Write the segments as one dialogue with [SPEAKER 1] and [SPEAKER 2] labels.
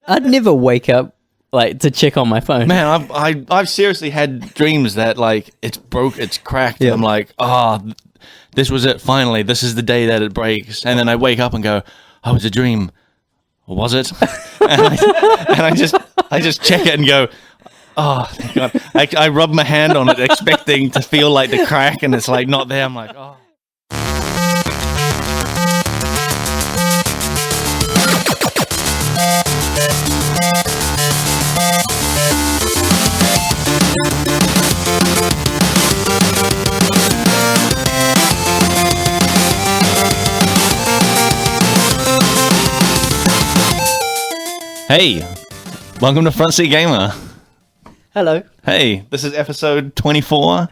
[SPEAKER 1] I'd never wake up like to check on my phone.
[SPEAKER 2] Man, I've seriously had dreams that like it's broke, it's cracked,
[SPEAKER 1] Yeah.
[SPEAKER 2] and I'm like, this was it. Finally, this is the day that it breaks. And then I wake up and go, oh, it's a dream. Or was it? and I just check it and go, oh, thank God. I rub my hand on it, expecting to feel like the crack, and it's like not there. I'm like, oh. Hey, welcome to Front Seat Gamer.
[SPEAKER 1] Hello.
[SPEAKER 2] Hey, this is episode 24.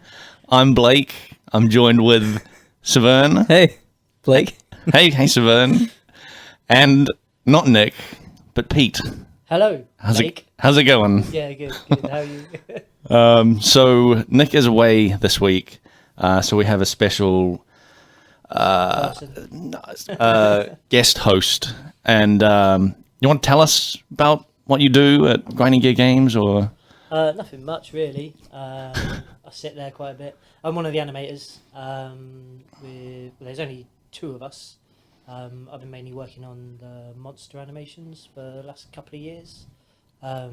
[SPEAKER 2] I'm Blake. I'm joined with Severn.
[SPEAKER 1] Hey, Blake.
[SPEAKER 2] Hey, Severn. And not Nick, but Pete.
[SPEAKER 3] Hello,
[SPEAKER 2] How's
[SPEAKER 3] Blake.
[SPEAKER 2] how's it going?
[SPEAKER 3] Yeah, good. How are you?
[SPEAKER 2] So Nick is away this week, so we have a special guest host. And you want to tell us about what you do at Grinding Gear Games, or?
[SPEAKER 3] Nothing much, really. I sit there quite a bit. I'm one of the animators. There's only two of us. I've been mainly working on the monster animations for the last couple of years. So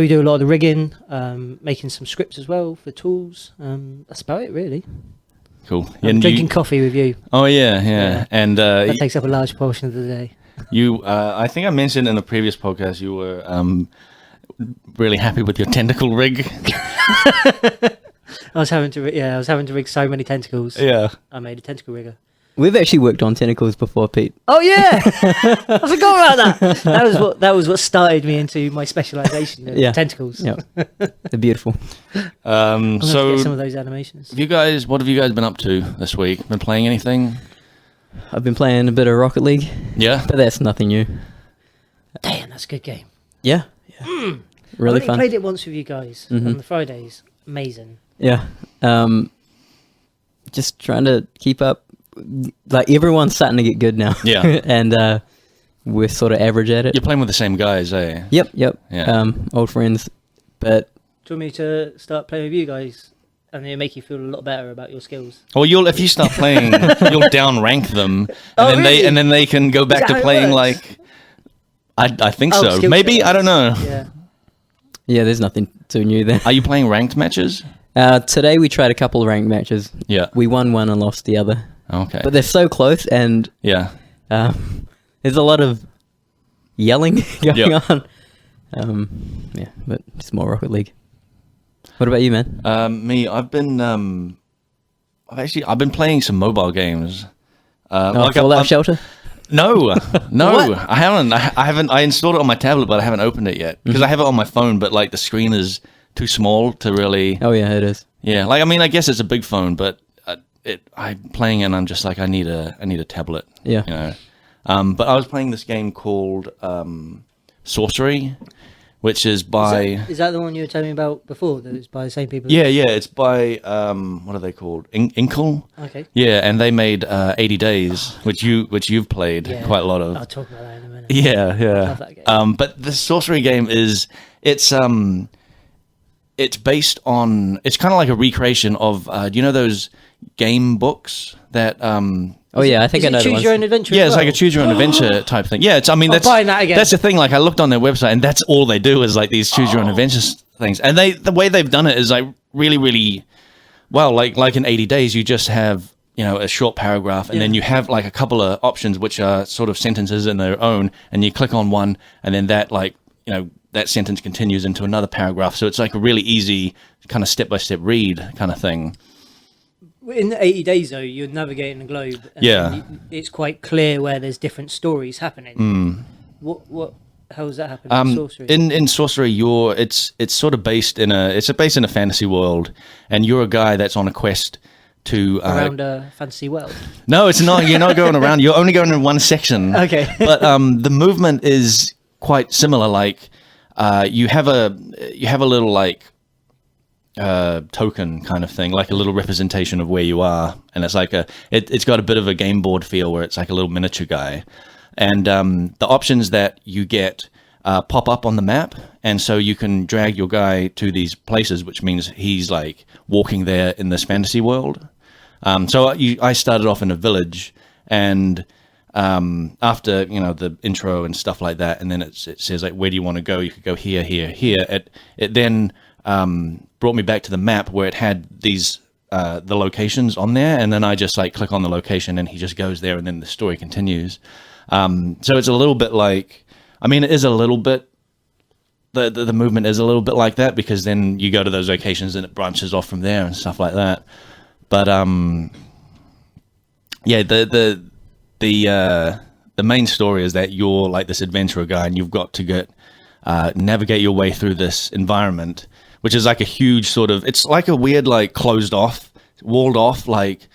[SPEAKER 3] we do a lot of the rigging, making some scripts as well for tools. That's about it, really.
[SPEAKER 2] Cool.
[SPEAKER 3] I'm drinking coffee with you.
[SPEAKER 2] Oh, yeah. And
[SPEAKER 3] That takes up a large portion of the day.
[SPEAKER 2] you, I think I mentioned in a previous podcast, you were really happy with your tentacle rig.
[SPEAKER 3] I was having to rig so many tentacles.
[SPEAKER 2] Yeah.
[SPEAKER 3] I made a tentacle rigger.
[SPEAKER 1] We've actually worked on tentacles before, Pete.
[SPEAKER 3] Oh yeah, I forgot about that. That was what started me into my specialisation in
[SPEAKER 1] Yeah.
[SPEAKER 3] tentacles.
[SPEAKER 1] Yeah, they're beautiful.
[SPEAKER 3] I'm gonna
[SPEAKER 2] So,
[SPEAKER 3] get some of those animations.
[SPEAKER 2] what have you guys been up to this week? Been playing anything?
[SPEAKER 1] I've been playing a bit of Rocket League,
[SPEAKER 2] Yeah.
[SPEAKER 1] but that's nothing new.
[SPEAKER 3] Damn, that's a good game.
[SPEAKER 1] Yeah. Really
[SPEAKER 3] I've only
[SPEAKER 1] fun.
[SPEAKER 3] played it once with you guys
[SPEAKER 1] Mhm.
[SPEAKER 3] on the Fridays. Amazing.
[SPEAKER 1] Yeah. Just trying to keep up. Like, everyone's starting to get good now.
[SPEAKER 2] Yeah.
[SPEAKER 1] And we're sort of average at it.
[SPEAKER 2] You're playing with the same guys, eh?
[SPEAKER 1] Yep.
[SPEAKER 2] Yeah.
[SPEAKER 1] Old friends. But
[SPEAKER 3] Do you want me to start playing with you guys, and then make you feel a lot better about your skills?
[SPEAKER 2] Well, if you start playing, you'll downrank them, and
[SPEAKER 3] Oh, really?
[SPEAKER 2] then they can go back
[SPEAKER 3] that
[SPEAKER 2] to
[SPEAKER 3] how it
[SPEAKER 2] playing
[SPEAKER 3] works?
[SPEAKER 2] like. I think
[SPEAKER 3] Oh,
[SPEAKER 2] so.
[SPEAKER 3] skill
[SPEAKER 2] Maybe
[SPEAKER 3] set.
[SPEAKER 2] I don't know.
[SPEAKER 3] Yeah.
[SPEAKER 1] yeah, there's nothing too new there.
[SPEAKER 2] Are you playing ranked matches?
[SPEAKER 1] Today we tried a couple of ranked matches.
[SPEAKER 2] Yeah.
[SPEAKER 1] We won one and lost the other.
[SPEAKER 2] Okay.
[SPEAKER 1] But they're so close, and
[SPEAKER 2] Yeah.
[SPEAKER 1] there's a lot of yelling going
[SPEAKER 2] Yep.
[SPEAKER 1] on. Yeah, but just more Rocket League. What about you, man?
[SPEAKER 2] Me, I've been playing some mobile games.
[SPEAKER 1] Fallout Shelter?
[SPEAKER 2] No,
[SPEAKER 1] What?
[SPEAKER 2] I haven't. I haven't. I installed it on my tablet, but I haven't opened it yet because I have it on my phone. But like the screen is too small to really.
[SPEAKER 1] Oh yeah, it is.
[SPEAKER 2] Yeah, like I mean, I guess it's a big phone, but I'm playing it and I'm just like, I need a tablet.
[SPEAKER 1] Yeah.
[SPEAKER 2] You know. But I was playing this game called Sorcery, which is by.
[SPEAKER 3] Is that the one you were telling me about before? That it's by the same people?
[SPEAKER 2] Yeah, it's by what are they called? Inkle.
[SPEAKER 3] Okay.
[SPEAKER 2] Yeah, and they made 80 Days, which you've played
[SPEAKER 3] Yeah.
[SPEAKER 2] quite a lot of.
[SPEAKER 3] I'll talk about that in a minute.
[SPEAKER 2] Yeah.
[SPEAKER 3] Love that game.
[SPEAKER 2] But the Sorcery game it's based on, it's kind of like a recreation of do you know those game books that
[SPEAKER 1] Oh yeah, I think
[SPEAKER 3] Is
[SPEAKER 1] I
[SPEAKER 3] it
[SPEAKER 1] know the
[SPEAKER 3] choose
[SPEAKER 1] ones.
[SPEAKER 3] your own adventure?
[SPEAKER 2] yeah,
[SPEAKER 3] as
[SPEAKER 2] it's like a
[SPEAKER 3] well?
[SPEAKER 2] choose your own adventure type thing. Yeah,
[SPEAKER 3] I'm
[SPEAKER 2] that's
[SPEAKER 3] buying that again.
[SPEAKER 2] That's the thing. Like I looked on their website, and that's all they do is like these choose your own adventure things. And the way they've done it is like really, really well. Like in 80 Days, you just have a short paragraph, and then you have like a couple of options which are sort of sentences in their own, and you click on one, and then that that sentence continues into another paragraph. So it's like a really easy kind of step-by-step read kind of thing.
[SPEAKER 3] In the 80 days, though, you're navigating the globe. And
[SPEAKER 2] Yeah.
[SPEAKER 3] it's quite clear where there's different stories happening. What? How does that happen in Sorcery?
[SPEAKER 2] In Sorcery, it's sort of based in a fantasy world, and you're a guy that's on a quest to
[SPEAKER 3] Around a fantasy world.
[SPEAKER 2] No, it's not. You're not going around. You're only going in one section.
[SPEAKER 3] Okay.
[SPEAKER 2] But the movement is quite similar. Like you have a little like token kind of thing, like a little representation of where you are, and it's like it's got a bit of a game board feel where it's like a little miniature guy, and the options that you get pop up on the map, and so you can drag your guy to these places, which means he's like walking there in this fantasy world. I started off in a village, and after the intro and stuff like that, and then it says like, where do you want to go? You could go here, here, here. It then brought me back to the map where it had these the locations on there, and then I just like click on the location and he just goes there, and then the story continues. So it's a little bit like, it is a little bit, the movement is a little bit like that, because then you go to those locations and it branches off from there and stuff like that. But yeah, the main story is that you're like this adventurer guy, and you've got to navigate your way through this environment, which is like a huge sort of, it's like a weird, like closed off, walled off, like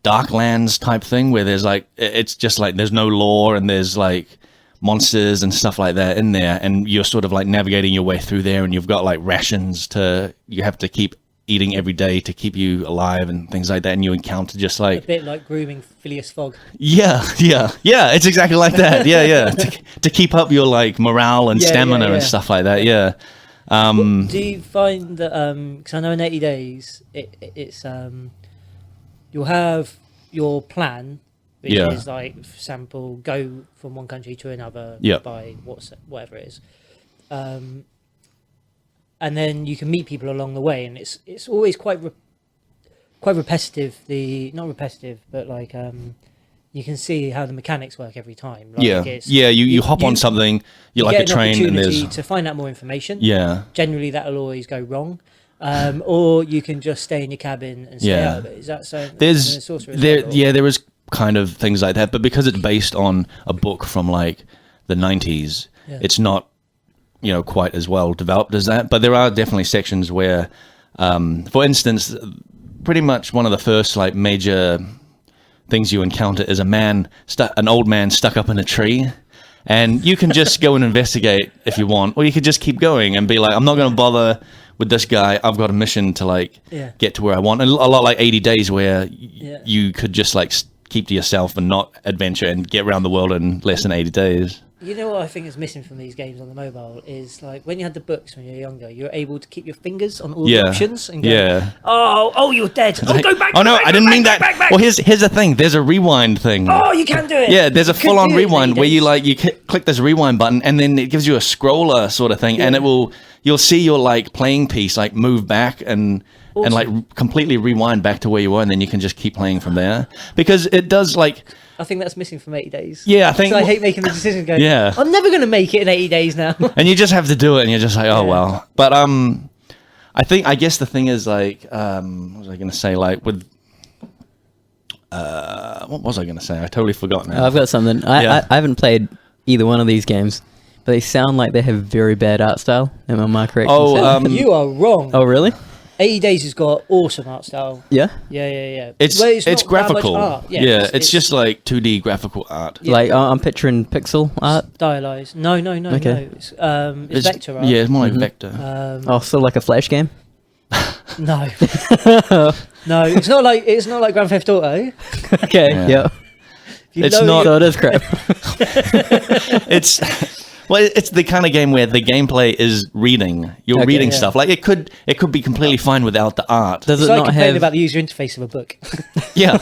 [SPEAKER 2] Darklands type thing, where there's like, it's just like, there's no lore, and there's like monsters and stuff like that in there, and you're sort of like navigating your way through there, and you've got like rations you have to keep eating every day to keep you alive and things like that, and you encounter just like
[SPEAKER 3] a bit like grooming Phileas Fogg.
[SPEAKER 2] Yeah, it's exactly like that. Yeah. to keep up your like morale and stamina and stuff like that. Yeah.
[SPEAKER 3] Do you find that because I know in 80 days it's you'll have your plan, which is like, for example, go from one country to another by whatever it is, and then you can meet people along the way, and it's always quite repetitive. Not repetitive, but like you can see how the mechanics work every time. Like
[SPEAKER 2] you hop on something, you like a train, and there's
[SPEAKER 3] to find out more information.
[SPEAKER 2] Yeah,
[SPEAKER 3] generally that'll always go wrong. Or you can just stay in your cabin and stay out of it. Is that so?
[SPEAKER 2] There is kind of things like that, but because it's based on a book from like the 90s, it's not quite as well developed as that. But there are definitely sections where, for instance, pretty much one of the first like major things you encounter is an old man stuck up in a tree. And you can just go and investigate if you want, or you could just keep going and be like, I'm not going to bother with this guy. I've got a mission to like get to where I want. And a lot like 80 days where you could just like keep to yourself and not adventure and get around the world in less than 80 days.
[SPEAKER 3] You know what I think is missing from these games on the mobile is like when you had the books when you were younger, you were able to keep your fingers on all the options and go, oh, you're dead. Oh, go back.
[SPEAKER 2] Oh no, I didn't mean that. Back. Well, here's the thing. There's a rewind thing.
[SPEAKER 3] Oh, you can do it.
[SPEAKER 2] Yeah, there's a full-on rewind where you click this rewind button, and then it gives you a scroller sort of thing, and you'll see your like playing piece like move back and like completely rewind back to where you were, and then you can just keep playing from there, because it does like.
[SPEAKER 3] I think that's missing from 80 days.
[SPEAKER 2] Yeah, I think.
[SPEAKER 3] I hate making the decision going, I'm never going to make it in 80 days now.
[SPEAKER 2] And you just have to do it, and you're just like, oh, well. But I guess the thing is, like, what was I going to say? Like, with. What was I going to say? I totally forgot now.
[SPEAKER 1] I've got something. I haven't played either one of these games, but they sound like they have very bad art style. Am I correct?
[SPEAKER 3] You are wrong.
[SPEAKER 1] Oh, really?
[SPEAKER 3] 80 Days has got awesome art style.
[SPEAKER 1] Yeah?
[SPEAKER 3] Yeah.
[SPEAKER 2] It's graphical. Art. Yeah, it's just like 2D graphical art.
[SPEAKER 1] Yeah. Like, I'm picturing pixel art?
[SPEAKER 3] Stylized. No.
[SPEAKER 1] Okay.
[SPEAKER 3] No. It's vector art.
[SPEAKER 2] Yeah, it's more like vector.
[SPEAKER 1] So like a Flash game?
[SPEAKER 3] No. No, it's not like Grand Theft Auto.
[SPEAKER 1] Okay, yeah.
[SPEAKER 2] It's not.
[SPEAKER 1] So it is crap.
[SPEAKER 2] It's the kind of game where the gameplay is reading. You're reading stuff. Like it could be completely fine without the art.
[SPEAKER 1] Does
[SPEAKER 3] it's
[SPEAKER 1] it
[SPEAKER 3] like
[SPEAKER 1] not have
[SPEAKER 3] about the user interface of a book?
[SPEAKER 2] Yeah.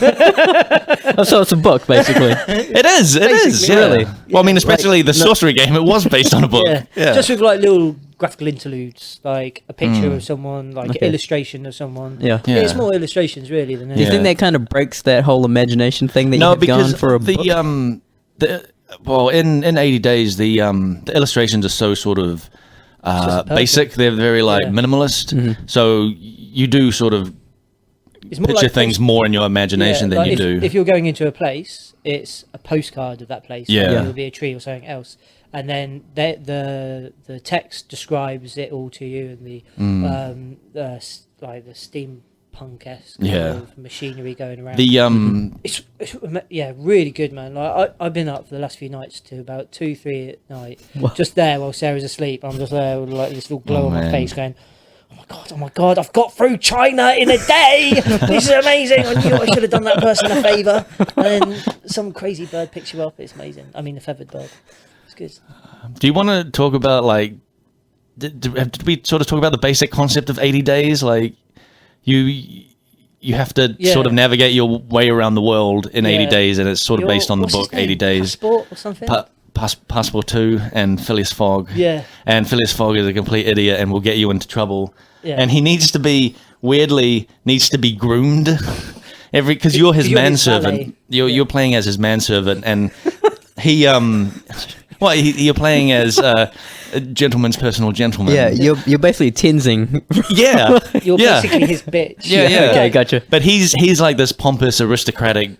[SPEAKER 1] So it's a book, basically.
[SPEAKER 2] It is. Yeah.
[SPEAKER 1] Really?
[SPEAKER 2] Well, I mean, especially the sorcery game. It was based on a book.
[SPEAKER 3] Yeah. Just with like little graphical interludes, like a picture of someone, like an illustration of someone.
[SPEAKER 1] Yeah.
[SPEAKER 3] It's more illustrations really than.
[SPEAKER 1] Do you think that kind of breaks that whole imagination thing that you've gone for a book?
[SPEAKER 2] Well, in 80 Days, the illustrations are so sort of basic. They're very like minimalist. Mm-hmm. So you do sort of picture like things more in your imagination than you do.
[SPEAKER 3] If you're going into a place, it's a postcard of that place.
[SPEAKER 2] Yeah.
[SPEAKER 3] It'll be a tree or something else. And then the text describes it all to you, and the steampunk-esque kind of machinery going around. It's really good, man. Like I've been up for the last few nights to about 2-3 at night, just there while Sarah's asleep. I'm just there with like this little glow on my face, going, oh my god, I've got through China in a day. This is amazing. I knew I should have done that person a favour. And then some crazy bird picks you up. It's amazing. I mean, a feathered bird. It's good.
[SPEAKER 2] Do you want to talk about like? Did we sort of talk about the basic concept of 80 days? Like, you have to sort of navigate your way around the world in 80 days, and it's sort of based on the book 80 Days.
[SPEAKER 3] Passport or something?
[SPEAKER 2] Passport 2 and Phileas Fogg.
[SPEAKER 3] Yeah.
[SPEAKER 2] And Phileas Fogg is a complete idiot and will get you into trouble.
[SPEAKER 3] Yeah.
[SPEAKER 2] And he needs to be groomed because you're his manservant. You're playing as his manservant, and he you're playing as a gentleman's personal gentleman.
[SPEAKER 1] Yeah, you're basically Tenzing.
[SPEAKER 2] Yeah.
[SPEAKER 3] You're basically his bitch.
[SPEAKER 2] Yeah.
[SPEAKER 1] Okay, gotcha.
[SPEAKER 2] But he's like this pompous aristocratic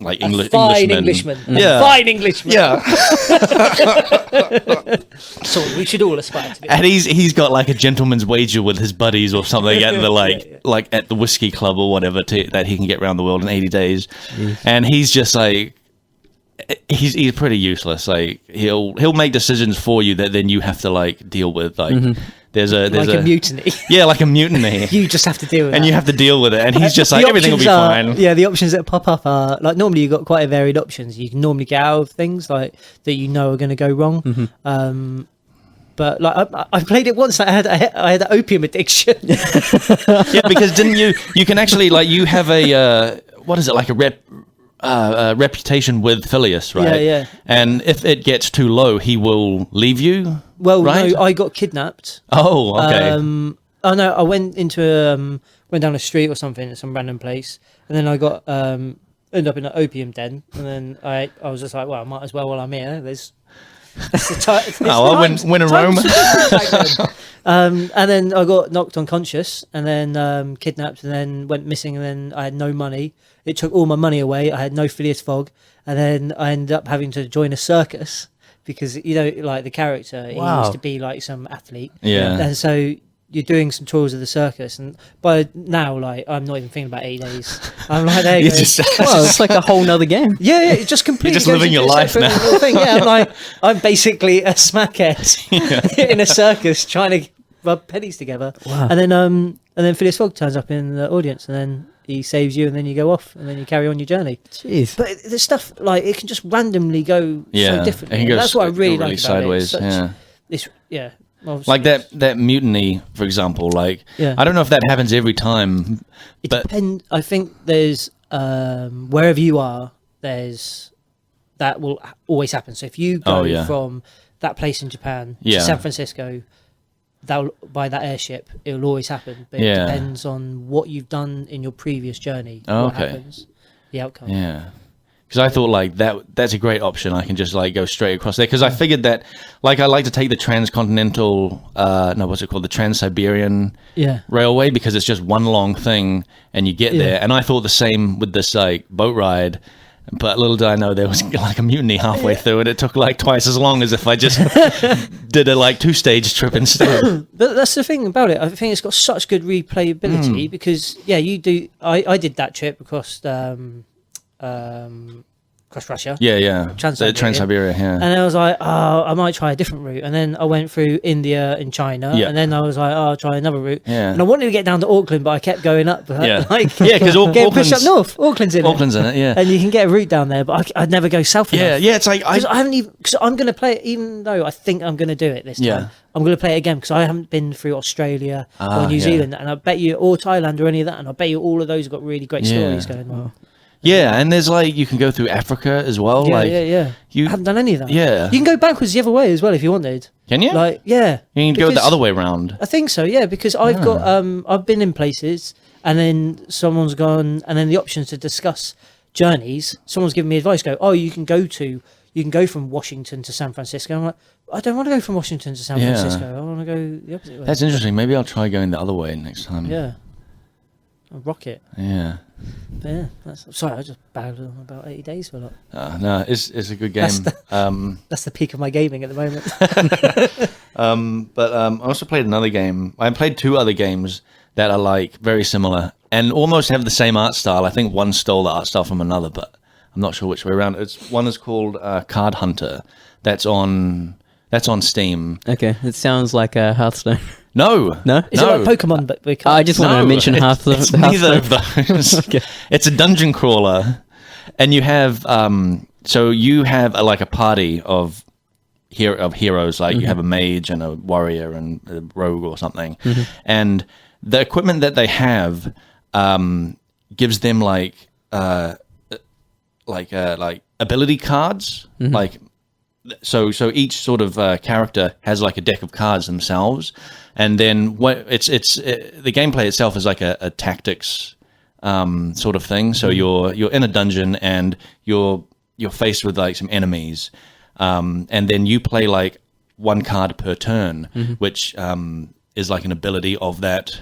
[SPEAKER 2] like
[SPEAKER 3] Fine
[SPEAKER 2] Englishman.
[SPEAKER 3] Englishman.
[SPEAKER 2] Yeah.
[SPEAKER 3] Fine Englishman.
[SPEAKER 2] Yeah.
[SPEAKER 3] So we should all aspire to be.
[SPEAKER 2] And he's got like a gentleman's wager with his buddies or something at the like at the whiskey club or whatever that he can get around the world in 80 days. And he's just like he's pretty useless. Like he'll make decisions for you that then you have to like deal with. Like there's a
[SPEAKER 3] mutiny.
[SPEAKER 2] Yeah, like a mutiny.
[SPEAKER 3] You just have to deal with
[SPEAKER 2] and
[SPEAKER 3] that.
[SPEAKER 2] you have to deal with it. And he's just like everything will be fine.
[SPEAKER 3] Yeah, the options that pop up are like normally you've got quite a varied options. You can normally get out of things like that you know are going to go wrong. But like I played it once. I had an opium addiction.
[SPEAKER 2] Yeah, because didn't you can actually like you have a what is it like a reputation with Phileas, right?
[SPEAKER 3] Yeah.
[SPEAKER 2] And if it gets too low, he will leave you.
[SPEAKER 3] Well,
[SPEAKER 2] right?
[SPEAKER 3] no, I got kidnapped.
[SPEAKER 2] Oh, okay.
[SPEAKER 3] Oh no, I went down a street or something at some random place, and then I got ended up in an opium den, and then I was just like, well, I might as well while I'm here. That's the
[SPEAKER 2] when in Rome.
[SPEAKER 3] And then I got knocked unconscious, and then kidnapped, and then went missing, and then I had no money. It took all my money away. I had no Phileas Fogg, and then I ended up having to join a circus because like the character, he used to be like some athlete.
[SPEAKER 2] Yeah.
[SPEAKER 3] And so you're doing some tours of the circus, and by now, like I'm not even thinking about 8 days. I'm like, there you go.
[SPEAKER 1] Well, it's like a whole nother game.
[SPEAKER 3] Yeah, it's just completely.
[SPEAKER 2] You're just living your life now.
[SPEAKER 3] Thing. Yeah, I'm basically a smackhead in a circus trying to rub pennies together.
[SPEAKER 1] Wow.
[SPEAKER 3] And then Phileas Fogg turns up in the audience, and then he saves you, and then you go off, and then you carry on your journey.
[SPEAKER 1] Jeez.
[SPEAKER 3] But the stuff like it can just randomly go so differently. That's what I really like about
[SPEAKER 2] sideways.
[SPEAKER 3] It's
[SPEAKER 2] Like that mutiny, for example. Like I don't know if that happens every time.
[SPEAKER 3] It depends. I think there's wherever you are, that will always happen. So if you go from that place in Japan to San Francisco, by that airship, it will always happen. But it depends on what you've done in your previous journey. What happens, the outcome.
[SPEAKER 2] Yeah. Because I thought like that's a great option. I can just like go straight across there. Because I figured that like I like to take the transcontinental, the Trans-Siberian Railway, because it's just one long thing and you get there. And I thought the same with this like boat ride. But little did I know there was like a mutiny halfway through, and it took like twice as long as if I just did a like 2-stage trip instead.
[SPEAKER 3] But that's the thing about it. I think it's got such good replayability because you do. I did that trip across across Russia.
[SPEAKER 2] Yeah. Trans-Siberia, yeah.
[SPEAKER 3] And I was like, I might try a different route. And then I went through India and China. And then I was like, I'll try another route. Yeah. And I wanted to get down to Auckland, but I kept going up.
[SPEAKER 2] Because
[SPEAKER 3] getting pushed up north. Auckland's in
[SPEAKER 2] it, yeah.
[SPEAKER 3] And you can get a route down there, but I'd never go south enough.
[SPEAKER 2] Yeah, it's like...
[SPEAKER 3] Because I haven't even... Because I'm going to play it, even though I think I'm going to do it this time. I'm going to play it again because I haven't been through Australia or New Zealand. And I bet you, or Thailand or any of that. And I bet you all of those have got really great stories going on.
[SPEAKER 2] Yeah, and there's like you can go through Africa as well.
[SPEAKER 3] Yeah. You haven't done any of that.
[SPEAKER 2] Yeah,
[SPEAKER 3] you can go backwards the other way as well if you wanted.
[SPEAKER 2] Can you?
[SPEAKER 3] Like, yeah,
[SPEAKER 2] you can go the other way around.
[SPEAKER 3] I think so. Yeah, because I've got I've been in places and then someone's gone, and then the options to discuss journeys. Someone's given me advice. You can go from Washington to San Francisco. I'm like, I don't want to go from Washington to San Francisco. I want to go the opposite way.
[SPEAKER 2] That's interesting. Maybe I'll try going the other way next time.
[SPEAKER 3] Yeah. I'll rock it.
[SPEAKER 2] Yeah.
[SPEAKER 3] But yeah, sorry, I just babbled on about 80 days for a lot.
[SPEAKER 2] No, it's a good game.
[SPEAKER 3] That's the peak of my gaming at the moment.
[SPEAKER 2] But I also played another game. I played 2 other games that are like very similar and almost have the same art style. I think one stole the art style from another, but I'm not sure which way around. One is called Card Hunter. That's That's on Steam.
[SPEAKER 1] Okay, it sounds like a Hearthstone.
[SPEAKER 2] No.
[SPEAKER 1] No?
[SPEAKER 3] Is it like Pokemon? But we can't.
[SPEAKER 1] I just wanted to mention Hearthstone.
[SPEAKER 2] It's neither of those.
[SPEAKER 1] Okay.
[SPEAKER 2] It's a dungeon crawler, and you have so you have like a party of heroes. Like you have a mage and a warrior and a rogue or something, and the equipment that they have gives them like ability cards, like. So each sort of character has like a deck of cards themselves, and then what the gameplay itself is like a tactics sort of thing. So you're in a dungeon and you're faced with like some enemies, and then you play like one card per turn, which is like an ability of that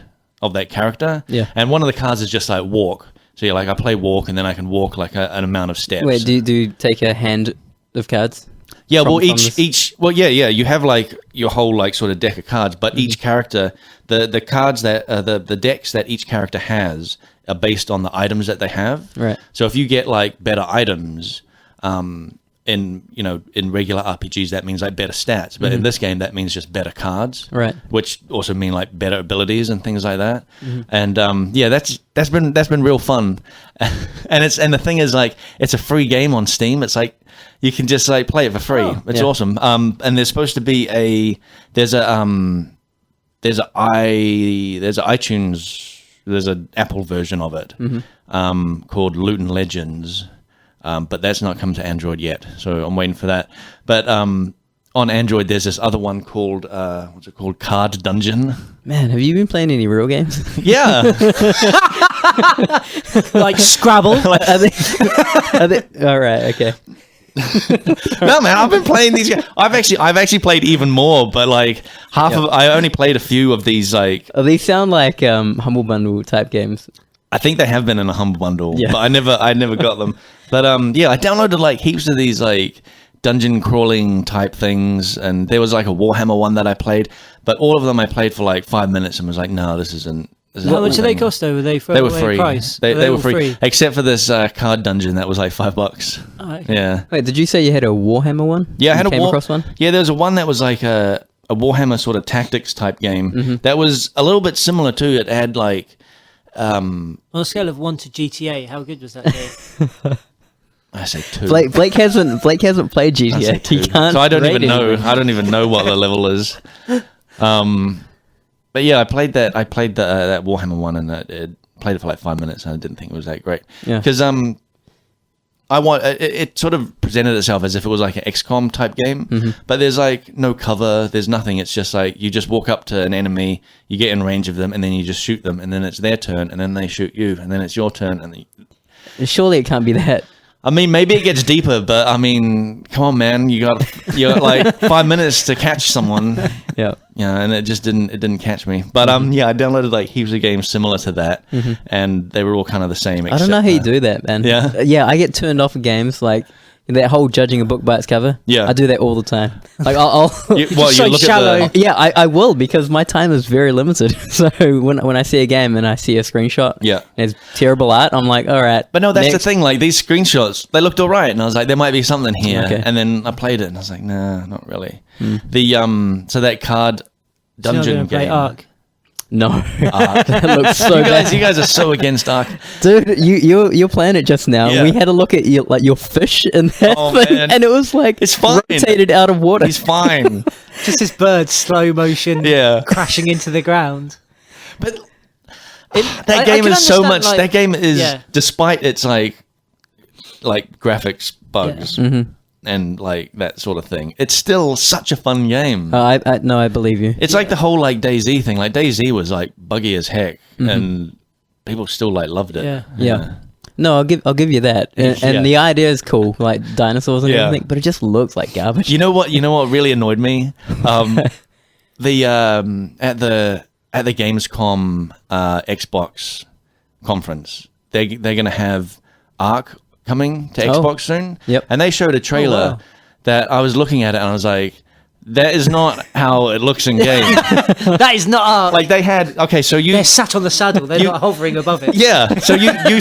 [SPEAKER 2] character.
[SPEAKER 1] Yeah.
[SPEAKER 2] And one of the cards is just like walk. So you're like, I play walk, and then I can walk like an amount of steps.
[SPEAKER 1] Wait, do you take a hand of cards?
[SPEAKER 2] Yeah, well,
[SPEAKER 1] yeah.
[SPEAKER 2] you have like your whole like sort of deck of cards, but each character, the cards that the decks that each character has are based on the items that they have.
[SPEAKER 1] Right.
[SPEAKER 2] So if you get like better items, in regular RPGs that means like better stats, but in this game that means just better cards.
[SPEAKER 1] Right.
[SPEAKER 2] Which also mean like better abilities and things like that. And that's been real fun. and the thing is like it's a free game on Steam. It's like you can just like play it for free. It's awesome. And there's supposed to be there's an Apple version of it called Loot and Legends, but that's not come to Android yet. So I'm waiting for that. But on Android, there's this other one called what's it called? Card Dungeon.
[SPEAKER 1] Man, have you been playing any real games?
[SPEAKER 2] Yeah.
[SPEAKER 3] Like Scrabble.
[SPEAKER 1] Are they, all right, okay.
[SPEAKER 2] No man, I've been playing these games. I've actually played even more, but like I only played a few of these. Like
[SPEAKER 1] These sound like Humble Bundle type games.
[SPEAKER 2] I think they have been in a Humble Bundle,
[SPEAKER 1] Yeah.
[SPEAKER 2] but I never got them. But I downloaded like heaps of these like dungeon crawling type things, and there was like a Warhammer one that I played, but all of them I played for like 5 minutes and was like, no, this isn't.
[SPEAKER 3] How much do they cost though? Were they
[SPEAKER 2] They were free.
[SPEAKER 3] Price?
[SPEAKER 2] They were
[SPEAKER 3] all
[SPEAKER 2] free, except for this card dungeon that was like $5.
[SPEAKER 3] Oh, okay.
[SPEAKER 2] Yeah.
[SPEAKER 1] Wait, did you say you had a Warhammer one?
[SPEAKER 2] Yeah, I had
[SPEAKER 1] you came across one.
[SPEAKER 2] Yeah, there was one that was like a Warhammer sort of tactics type game that was a little bit similar to it. Had like
[SPEAKER 3] On a scale of 1 to GTA, how good was that game?
[SPEAKER 2] I say 2.
[SPEAKER 1] Blake hasn't played
[SPEAKER 2] I say
[SPEAKER 1] GTA.
[SPEAKER 2] 2.
[SPEAKER 1] He can't.
[SPEAKER 2] So I don't
[SPEAKER 1] rate
[SPEAKER 2] even know.
[SPEAKER 1] anything.
[SPEAKER 2] I don't even know what the level is. But yeah, I played that. I played that Warhammer one, and it played it for like 5 minutes, and I didn't think it was that great.
[SPEAKER 1] Yeah.
[SPEAKER 2] Because it sort of presented itself as if it was like an XCOM type game, but there's like no cover, there's nothing. It's just like you just walk up to an enemy, you get in range of them, and then you just shoot them, and then it's their turn, and then they shoot you, and then it's your turn, and then
[SPEAKER 1] Surely it can't be that.
[SPEAKER 2] I mean, maybe it gets deeper, but I mean, come on, man, you got like 5 minutes to catch someone.
[SPEAKER 1] Yeah.
[SPEAKER 2] Yeah, and it just didn't catch me. But I downloaded like heaps of games similar to that, and they were all kind of the same.
[SPEAKER 1] I don't know how you do that, man.
[SPEAKER 2] Yeah?
[SPEAKER 1] Yeah, I get turned off of games like that whole judging a book by its cover.
[SPEAKER 2] Yeah.
[SPEAKER 1] I do that all the time. Like I'll
[SPEAKER 2] You
[SPEAKER 3] So
[SPEAKER 2] look
[SPEAKER 3] shallow.
[SPEAKER 2] at the
[SPEAKER 1] yeah, I will because my time is very limited. So when I see a game and I see a screenshot,
[SPEAKER 2] Yeah.
[SPEAKER 1] and it's terrible art, I'm like, all right.
[SPEAKER 2] But no, that's
[SPEAKER 1] next.
[SPEAKER 2] the thing. Like these screenshots, they looked all right, and I was like, there might be something here.
[SPEAKER 1] Okay.
[SPEAKER 2] And then I played it, and I was like, nah, not really. The so that card dungeon
[SPEAKER 3] Play
[SPEAKER 2] game.
[SPEAKER 3] Ark.
[SPEAKER 1] No, that looks so
[SPEAKER 2] You
[SPEAKER 1] bad,
[SPEAKER 2] guys are so against Ark.
[SPEAKER 1] dude. You're playing it just now.
[SPEAKER 2] Yeah.
[SPEAKER 1] We had a look at your fish in that
[SPEAKER 2] Oh,
[SPEAKER 1] thing,
[SPEAKER 2] man.
[SPEAKER 1] and it was like
[SPEAKER 2] It's fine.
[SPEAKER 1] rotated out of water.
[SPEAKER 2] He's fine.
[SPEAKER 3] Just this bird slow motion
[SPEAKER 2] Yeah.
[SPEAKER 3] crashing into the ground.
[SPEAKER 2] But
[SPEAKER 3] I
[SPEAKER 2] that game
[SPEAKER 3] can
[SPEAKER 2] is so
[SPEAKER 3] understand,
[SPEAKER 2] much.
[SPEAKER 3] like-
[SPEAKER 2] That game is,
[SPEAKER 3] Yeah.
[SPEAKER 2] despite its like graphics bugs and like that sort of thing, it's still such a fun game.
[SPEAKER 1] I believe you.
[SPEAKER 2] It's like the whole like DayZ thing. Like DayZ was like buggy as heck, and people still like loved it.
[SPEAKER 3] Yeah.
[SPEAKER 1] Yeah. No, I'll give you that. And
[SPEAKER 2] Yeah.
[SPEAKER 1] the idea is cool, like dinosaurs and
[SPEAKER 2] Yeah.
[SPEAKER 1] everything, but it just looks like garbage.
[SPEAKER 2] You know what? Really annoyed me. The at the Gamescom Xbox conference, they're gonna have Ark coming to Xbox soon.
[SPEAKER 1] Yep.
[SPEAKER 2] And they showed a trailer
[SPEAKER 3] wow.
[SPEAKER 2] that I was looking at it and I was like, that is not how it looks in game.
[SPEAKER 3] That is not Ark.
[SPEAKER 2] Like they had so you
[SPEAKER 3] They're sat on the saddle. They're not hovering above it.
[SPEAKER 2] yeah. So you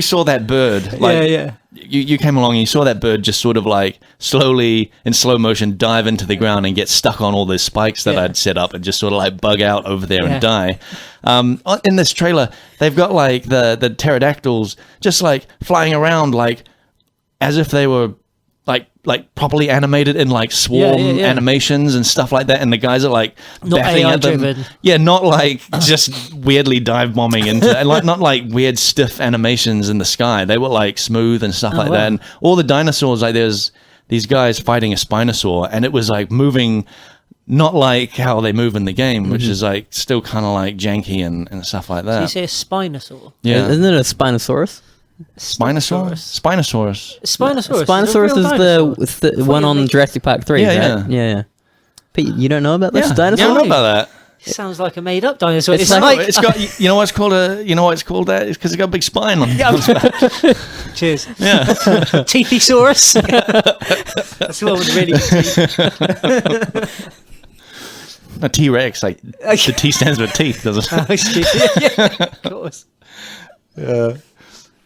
[SPEAKER 2] saw that bird. Like,
[SPEAKER 3] yeah.
[SPEAKER 2] you came along and you saw that bird just sort of like slowly in slow motion dive into the ground and get stuck on all those spikes that I'd set up and just sort of like bug out over there and die. In this trailer, they've got like the pterodactyls just like flying around like as if they were like properly animated in like swarm animations and stuff like that, and the guys are like
[SPEAKER 3] not
[SPEAKER 2] battling
[SPEAKER 3] AI
[SPEAKER 2] at them.
[SPEAKER 3] driven.
[SPEAKER 2] Yeah, not like just weirdly dive bombing into, and like not like weird stiff animations in the sky. They were like smooth and stuff like that. And all the dinosaurs, like there's these guys fighting a Spinosaur, and it was like moving not like how they move in the game, which is like still kind of like janky and stuff like that.
[SPEAKER 3] So you say a Spinosaur?
[SPEAKER 2] Yeah,
[SPEAKER 1] Isn't it a Spinosaurus?
[SPEAKER 2] Spinosaurus.
[SPEAKER 1] Spinosaurus is the one on Jurassic Park 3, right? Yeah. Pete, you don't know about this dinosaur?
[SPEAKER 2] Yeah, I know about that.
[SPEAKER 3] It sounds like a made-up dinosaur.
[SPEAKER 1] It's
[SPEAKER 3] like
[SPEAKER 2] It's got, you know what's called that? It's because it's got a big spine on it.
[SPEAKER 3] cheers.
[SPEAKER 2] Yeah.
[SPEAKER 3] Teethosaurus. That's the one with the really good teeth.
[SPEAKER 2] A T-Rex, like the T stands for teeth, doesn't it?
[SPEAKER 3] Oh, excuse me. Yeah, of course.
[SPEAKER 2] Yeah.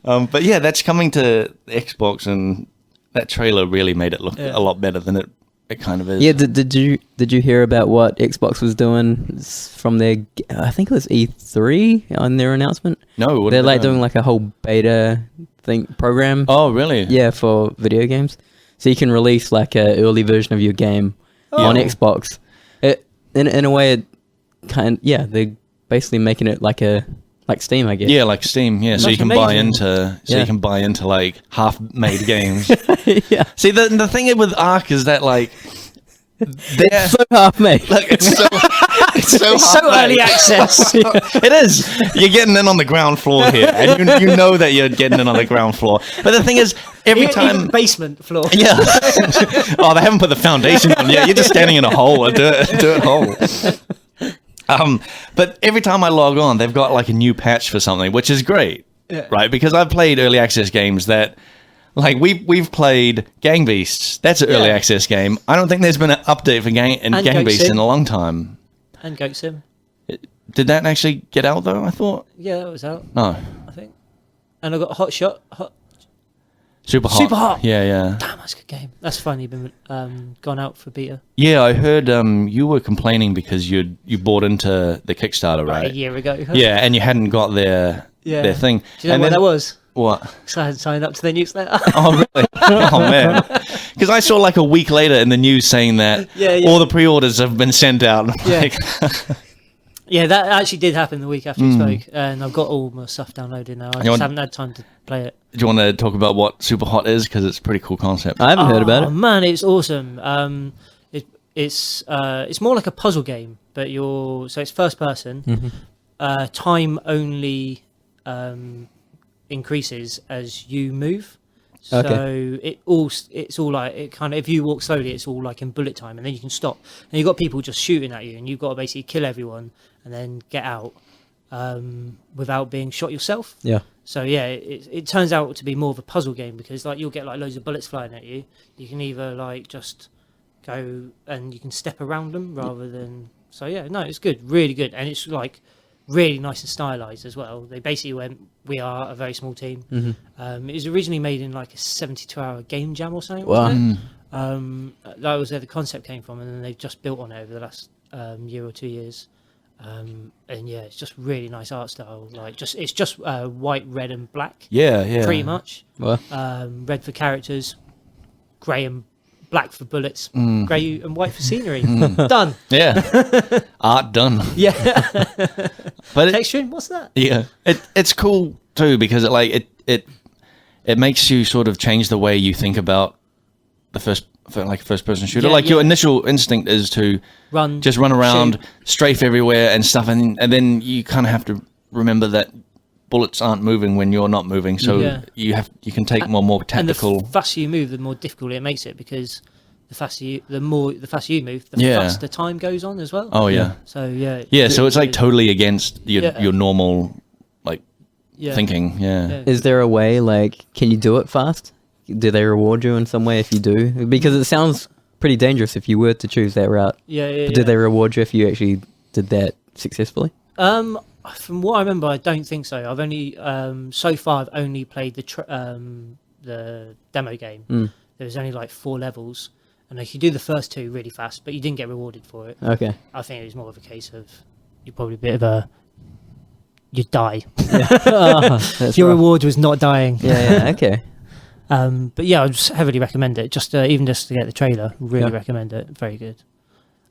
[SPEAKER 2] But yeah, that's coming to Xbox, and that trailer really made it look a lot better than it kind of is.
[SPEAKER 1] Yeah, did you hear about what Xbox was doing from their? I think it was E3 on their announcement.
[SPEAKER 2] No,
[SPEAKER 1] they're like doing like a whole beta program.
[SPEAKER 2] Oh, really?
[SPEAKER 1] Yeah, for video games, so you can release like a early version of your game on Xbox. In a way, they're basically making it like Steam, I guess.
[SPEAKER 2] Yeah, like Steam. Yeah, so
[SPEAKER 3] That's
[SPEAKER 2] you can
[SPEAKER 3] amazing.
[SPEAKER 2] buy into like half-made games.
[SPEAKER 1] Yeah.
[SPEAKER 2] See, the thing with Ark is that like
[SPEAKER 1] It's so half-made.
[SPEAKER 2] like it's so
[SPEAKER 3] It's so early access.
[SPEAKER 2] It is. You're getting in on the ground floor here, and you know that you're getting in on the ground floor. But the thing is, every
[SPEAKER 3] Even
[SPEAKER 2] time.
[SPEAKER 3] the basement floor.
[SPEAKER 2] Yeah. Oh, they haven't put the foundation on yet. You're just standing in a hole, a dirt hole. But every time I log on, they've got like a new patch for something, which is great, right? Because I've played early access games that, like we've played Gang Beasts. That's an early access game. I don't think there's been an update for Gang Beasts in a long time.
[SPEAKER 3] And Goat Sim.
[SPEAKER 2] Did that actually get out though? I thought.
[SPEAKER 3] Yeah, that was out.
[SPEAKER 2] No.
[SPEAKER 3] I think. And I got Hot Shot.
[SPEAKER 2] Super Hot. Yeah.
[SPEAKER 3] Damn, that's a good game. That's finally been gone out for beta.
[SPEAKER 2] Yeah, I heard you were complaining because you bought into the Kickstarter, right?
[SPEAKER 3] A year ago.
[SPEAKER 2] Yeah, and you hadn't got their thing.
[SPEAKER 3] Do you know what that was?
[SPEAKER 2] What?
[SPEAKER 3] Because I hadn't signed up to their newsletter.
[SPEAKER 2] Oh, really? Oh, man. Because I saw like a week later in the news saying that all the pre-orders have been sent out.
[SPEAKER 3] Yeah, that actually did happen the week after you spoke, and I've got all my stuff downloaded now. I just haven't had time to play it.
[SPEAKER 2] Do you want to talk about what Super Hot is? Because it's a pretty cool concept.
[SPEAKER 1] I haven't heard about it.
[SPEAKER 3] Man, it's awesome. It's more like a puzzle game, but so it's first person. Time only increases as you move. So it's all like it kind of, if you walk slowly, it's all like in bullet time, and then you can stop. And you've got people just shooting at you, and you've got to basically kill everyone and then get out without being shot yourself.
[SPEAKER 1] Yeah.
[SPEAKER 3] So yeah, it turns out to be more of a puzzle game, because like you'll get like loads of bullets flying at you. You can either like just go and you can step around them rather than. So yeah, no, it's good, really good, and it's like really nice and stylized as well. They basically went, we are a very small team. It was originally made in like a 72-hour game jam or something.
[SPEAKER 1] Wow.
[SPEAKER 3] That was where the concept came from, and then they've just built on it over the last year or 2 years. And yeah, it's just really nice art style. Like it's just white, red, and black.
[SPEAKER 2] Yeah.
[SPEAKER 3] Pretty much.
[SPEAKER 1] Well.
[SPEAKER 3] Red for characters, grey and black for bullets, grey and white for scenery. Done.
[SPEAKER 2] Yeah. Art done.
[SPEAKER 3] Yeah.
[SPEAKER 2] But
[SPEAKER 3] Texturing, what's that?
[SPEAKER 2] Yeah. It's cool too, because it makes you sort of change the way you think about the first person shooter. Your initial instinct is to run around, strafe everywhere and stuff, and then you kind of have to remember that bullets aren't moving when you're not moving, so you can take more tactical.
[SPEAKER 3] And the faster you move, the more difficult it makes it, because the faster you move, the faster time goes on as well.
[SPEAKER 2] Oh yeah.
[SPEAKER 3] So yeah.
[SPEAKER 2] Yeah, so it's like totally against your normal thinking. Yeah.
[SPEAKER 1] Is there a way, like, can you do it fast? Do they reward you in some way if you do? Because it sounds pretty dangerous if you were to choose that route. But do they reward you if you actually did that successfully?
[SPEAKER 3] From what I remember, I don't think so. I've only so far I've only played the the demo game, there was only like 4 levels, and like you do the first 2 really fast, but you didn't get rewarded for it.
[SPEAKER 1] Okay.
[SPEAKER 3] I think it was more of a case of you're probably a bit of a you'd die. Your reward was not dying.
[SPEAKER 1] Yeah. Okay.
[SPEAKER 3] But yeah, I just heavily recommend it. Just even just to get the trailer, really recommend it. Very good.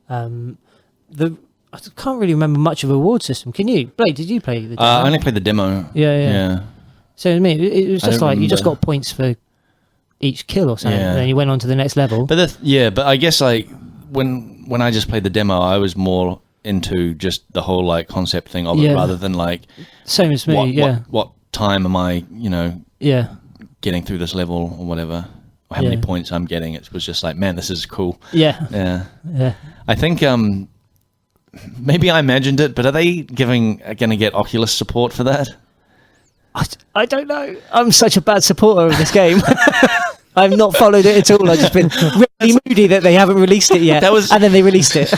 [SPEAKER 3] I can't really remember much of a reward system. Can you, Blake? Did you play the demo?
[SPEAKER 2] I only played the demo.
[SPEAKER 3] Yeah. So I mean, it was just like you just got points for each kill or something, and then you went on to the next level.
[SPEAKER 2] But but I guess like when I just played the demo, I was more into just the whole like concept thing of it rather than like
[SPEAKER 3] same as me.
[SPEAKER 2] What time am I? Getting through this level or whatever. Or how many points I'm getting. It was just like, man, this is cool. Yeah. I think maybe I imagined it, but are they going to get Oculus support for that?
[SPEAKER 3] I don't know. I'm such a bad supporter of this game. I've not followed it at all. I've just been really moody that they haven't released it yet. And then they released it.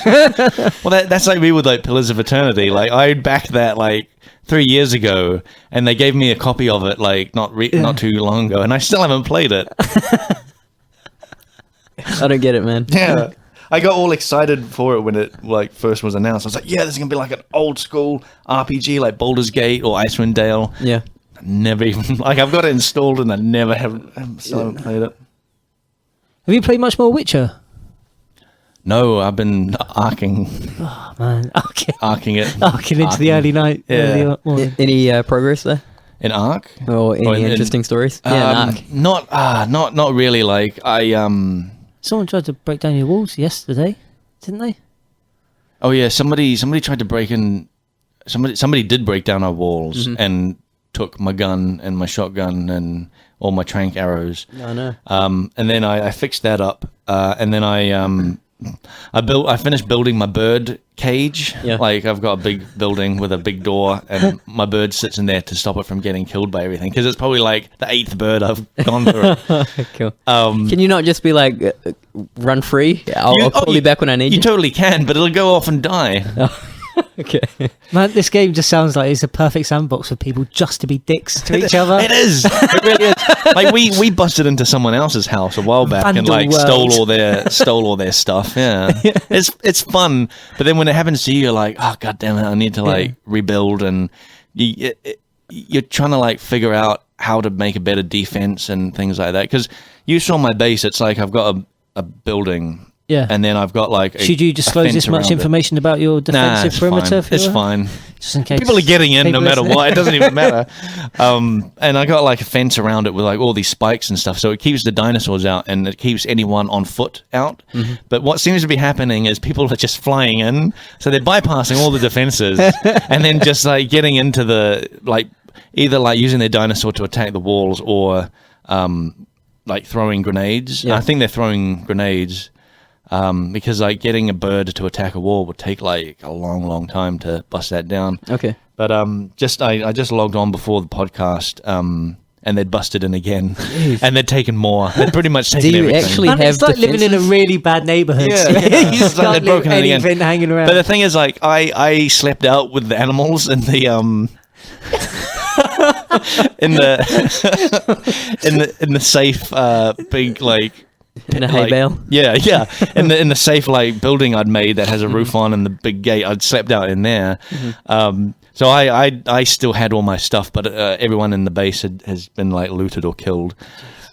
[SPEAKER 2] Well, that's like me with like Pillars of Eternity. Like I backed that like 3 years ago, and they gave me a copy of it like not too long ago, and I still haven't played it.
[SPEAKER 1] I don't get it, man.
[SPEAKER 2] Yeah. I got all excited for it when it like first was announced. I was like, yeah, this is gonna be like an old school RPG like Baldur's Gate or Icewind Dale.
[SPEAKER 1] Yeah.
[SPEAKER 2] Never even like I've got it installed and I never haven't played it.
[SPEAKER 3] Have you played much more Witcher?
[SPEAKER 2] No, I've been arcing.
[SPEAKER 3] Oh man,
[SPEAKER 2] arcing it.
[SPEAKER 3] Arcing into the early night.
[SPEAKER 2] Yeah.
[SPEAKER 1] Any progress there?
[SPEAKER 2] In Ark?
[SPEAKER 1] Or any interesting stories? Yeah, in Ark.
[SPEAKER 2] Not really. Like
[SPEAKER 3] Someone tried to break down your walls yesterday, didn't they?
[SPEAKER 2] Oh yeah, somebody tried to break in. Somebody did break down our walls and took my gun and my shotgun and all my tranq arrows.
[SPEAKER 1] No.
[SPEAKER 2] And then I fixed that up, and then I finished building my bird cage. Yeah. Like I've got a big building with a big door, and my bird sits in there to stop it from getting killed by everything. Because it's probably like the 8th bird I've gone through.
[SPEAKER 1] Cool. Can you not just be like, run free? I'll call you back when I need you.
[SPEAKER 2] You totally can, but it'll go off and die.
[SPEAKER 1] Okay.
[SPEAKER 3] Man, this game just sounds like it's a perfect sandbox for people just to be dicks to each other.
[SPEAKER 2] It is. It really is. Like we busted into someone else's house a while back and like stole all their stuff. Yeah. It's fun, but then when it happens to you, you're like, oh god damn it, I need to like rebuild, and you're trying to like figure out how to make a better defense and things like that. Because you saw my base. It's like I've got a building. Yeah, and then I've got like.
[SPEAKER 3] Should you disclose this much information about your defensive perimeter?
[SPEAKER 2] It's fine.
[SPEAKER 3] Just in case
[SPEAKER 2] people are getting in no matter what. It doesn't even matter. And I got like a fence around it with like all these spikes and stuff, so it keeps the dinosaurs out and it keeps anyone on foot out. But what seems to be happening is people are just flying in, so they're bypassing all the defenses and then just like getting into the like either like using their dinosaur to attack the walls or like throwing grenades. Yeah. I think they're throwing grenades. Because like getting a bird to attack a wall would take like a long time to bust that down.
[SPEAKER 1] Okay.
[SPEAKER 2] But I just logged on before the podcast, and they'd busted in again, and they'd taken more. They'd pretty much taken everything.
[SPEAKER 1] Actually have
[SPEAKER 3] it's like living in a really bad neighborhood.
[SPEAKER 2] Yeah.
[SPEAKER 3] You just can't leave anything hanging around.
[SPEAKER 2] But the thing is, like, I slept out with the animals in the in the safe big like.
[SPEAKER 1] In a hay bale?
[SPEAKER 2] Yeah. In the safe like building I'd made that has a roof on and the big gate, I'd slept out in there. So I still had all my stuff, but everyone in the base has been like looted or killed.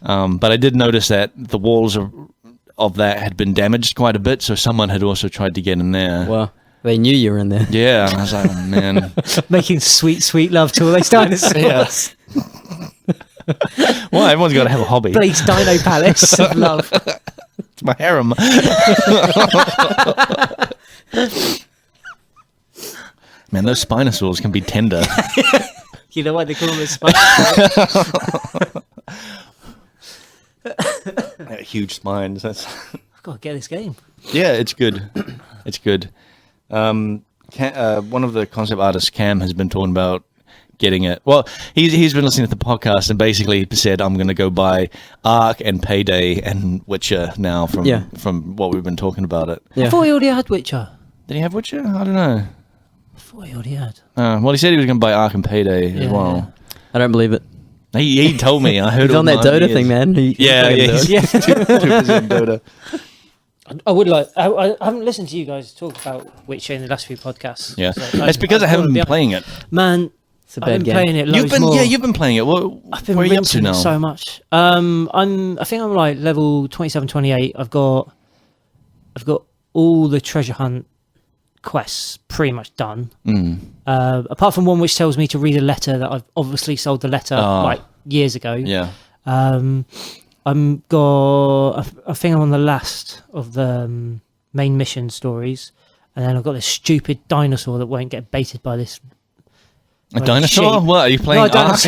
[SPEAKER 2] But I did notice that the walls of that had been damaged quite a bit, so someone had also tried to get in there.
[SPEAKER 1] Well, they knew you were in there.
[SPEAKER 2] Yeah, and I was like, oh man.
[SPEAKER 3] Making sweet love to all those dinosaurs.
[SPEAKER 2] Well, everyone's got to have a hobby.
[SPEAKER 3] Blake's Dino Palace of love.
[SPEAKER 2] It's my harem. Man, those Spinosaurs can be tender.
[SPEAKER 3] You know why they call them Spinosaurs?
[SPEAKER 2] Huge spines. I've
[SPEAKER 3] got to get this game.
[SPEAKER 2] Yeah, it's good. It's good. One of the concept artists, Cam, has been talking about getting it. Well, he's been listening to the podcast and basically said, I'm going to go buy Ark and Payday and Witcher now from what we've been talking about it.
[SPEAKER 3] Yeah. I thought he already had Witcher.
[SPEAKER 2] Did he have Witcher? I don't know.
[SPEAKER 3] I thought he already had.
[SPEAKER 2] Well, he said he was going to buy Ark and Payday as well.
[SPEAKER 1] I don't believe it.
[SPEAKER 2] He told me. I heard
[SPEAKER 1] He's
[SPEAKER 2] it
[SPEAKER 1] on that
[SPEAKER 2] with my
[SPEAKER 1] Dota
[SPEAKER 2] ears.
[SPEAKER 1] thing, man.
[SPEAKER 2] Yeah,
[SPEAKER 1] He's
[SPEAKER 2] yeah.
[SPEAKER 1] playing
[SPEAKER 2] He's
[SPEAKER 1] Dota.
[SPEAKER 2] 2% Dota.
[SPEAKER 3] I would like. I haven't listened to you guys talk about Witcher in the last few podcasts.
[SPEAKER 2] Yeah,
[SPEAKER 3] So
[SPEAKER 2] it's because I haven't been playing it.
[SPEAKER 3] Man,
[SPEAKER 1] It's a
[SPEAKER 3] I've
[SPEAKER 1] bad
[SPEAKER 3] been
[SPEAKER 1] game.
[SPEAKER 3] playing it loads
[SPEAKER 2] You've been,
[SPEAKER 3] more.
[SPEAKER 2] yeah, you've been playing it.
[SPEAKER 3] I've been
[SPEAKER 2] where are you up to
[SPEAKER 3] rinsing
[SPEAKER 2] now?
[SPEAKER 3] it so much. I think I'm like level 27, 28. I've got all the treasure hunt quests pretty much done. Apart from one which tells me to read a letter that I've obviously sold the letter like years ago.
[SPEAKER 2] Yeah.
[SPEAKER 3] I think I'm on the last of the main mission stories, and then I've got this stupid dinosaur that won't get baited by this.
[SPEAKER 2] A dinosaur?
[SPEAKER 3] sheep.
[SPEAKER 2] What are you playing?
[SPEAKER 3] No,
[SPEAKER 2] Ark?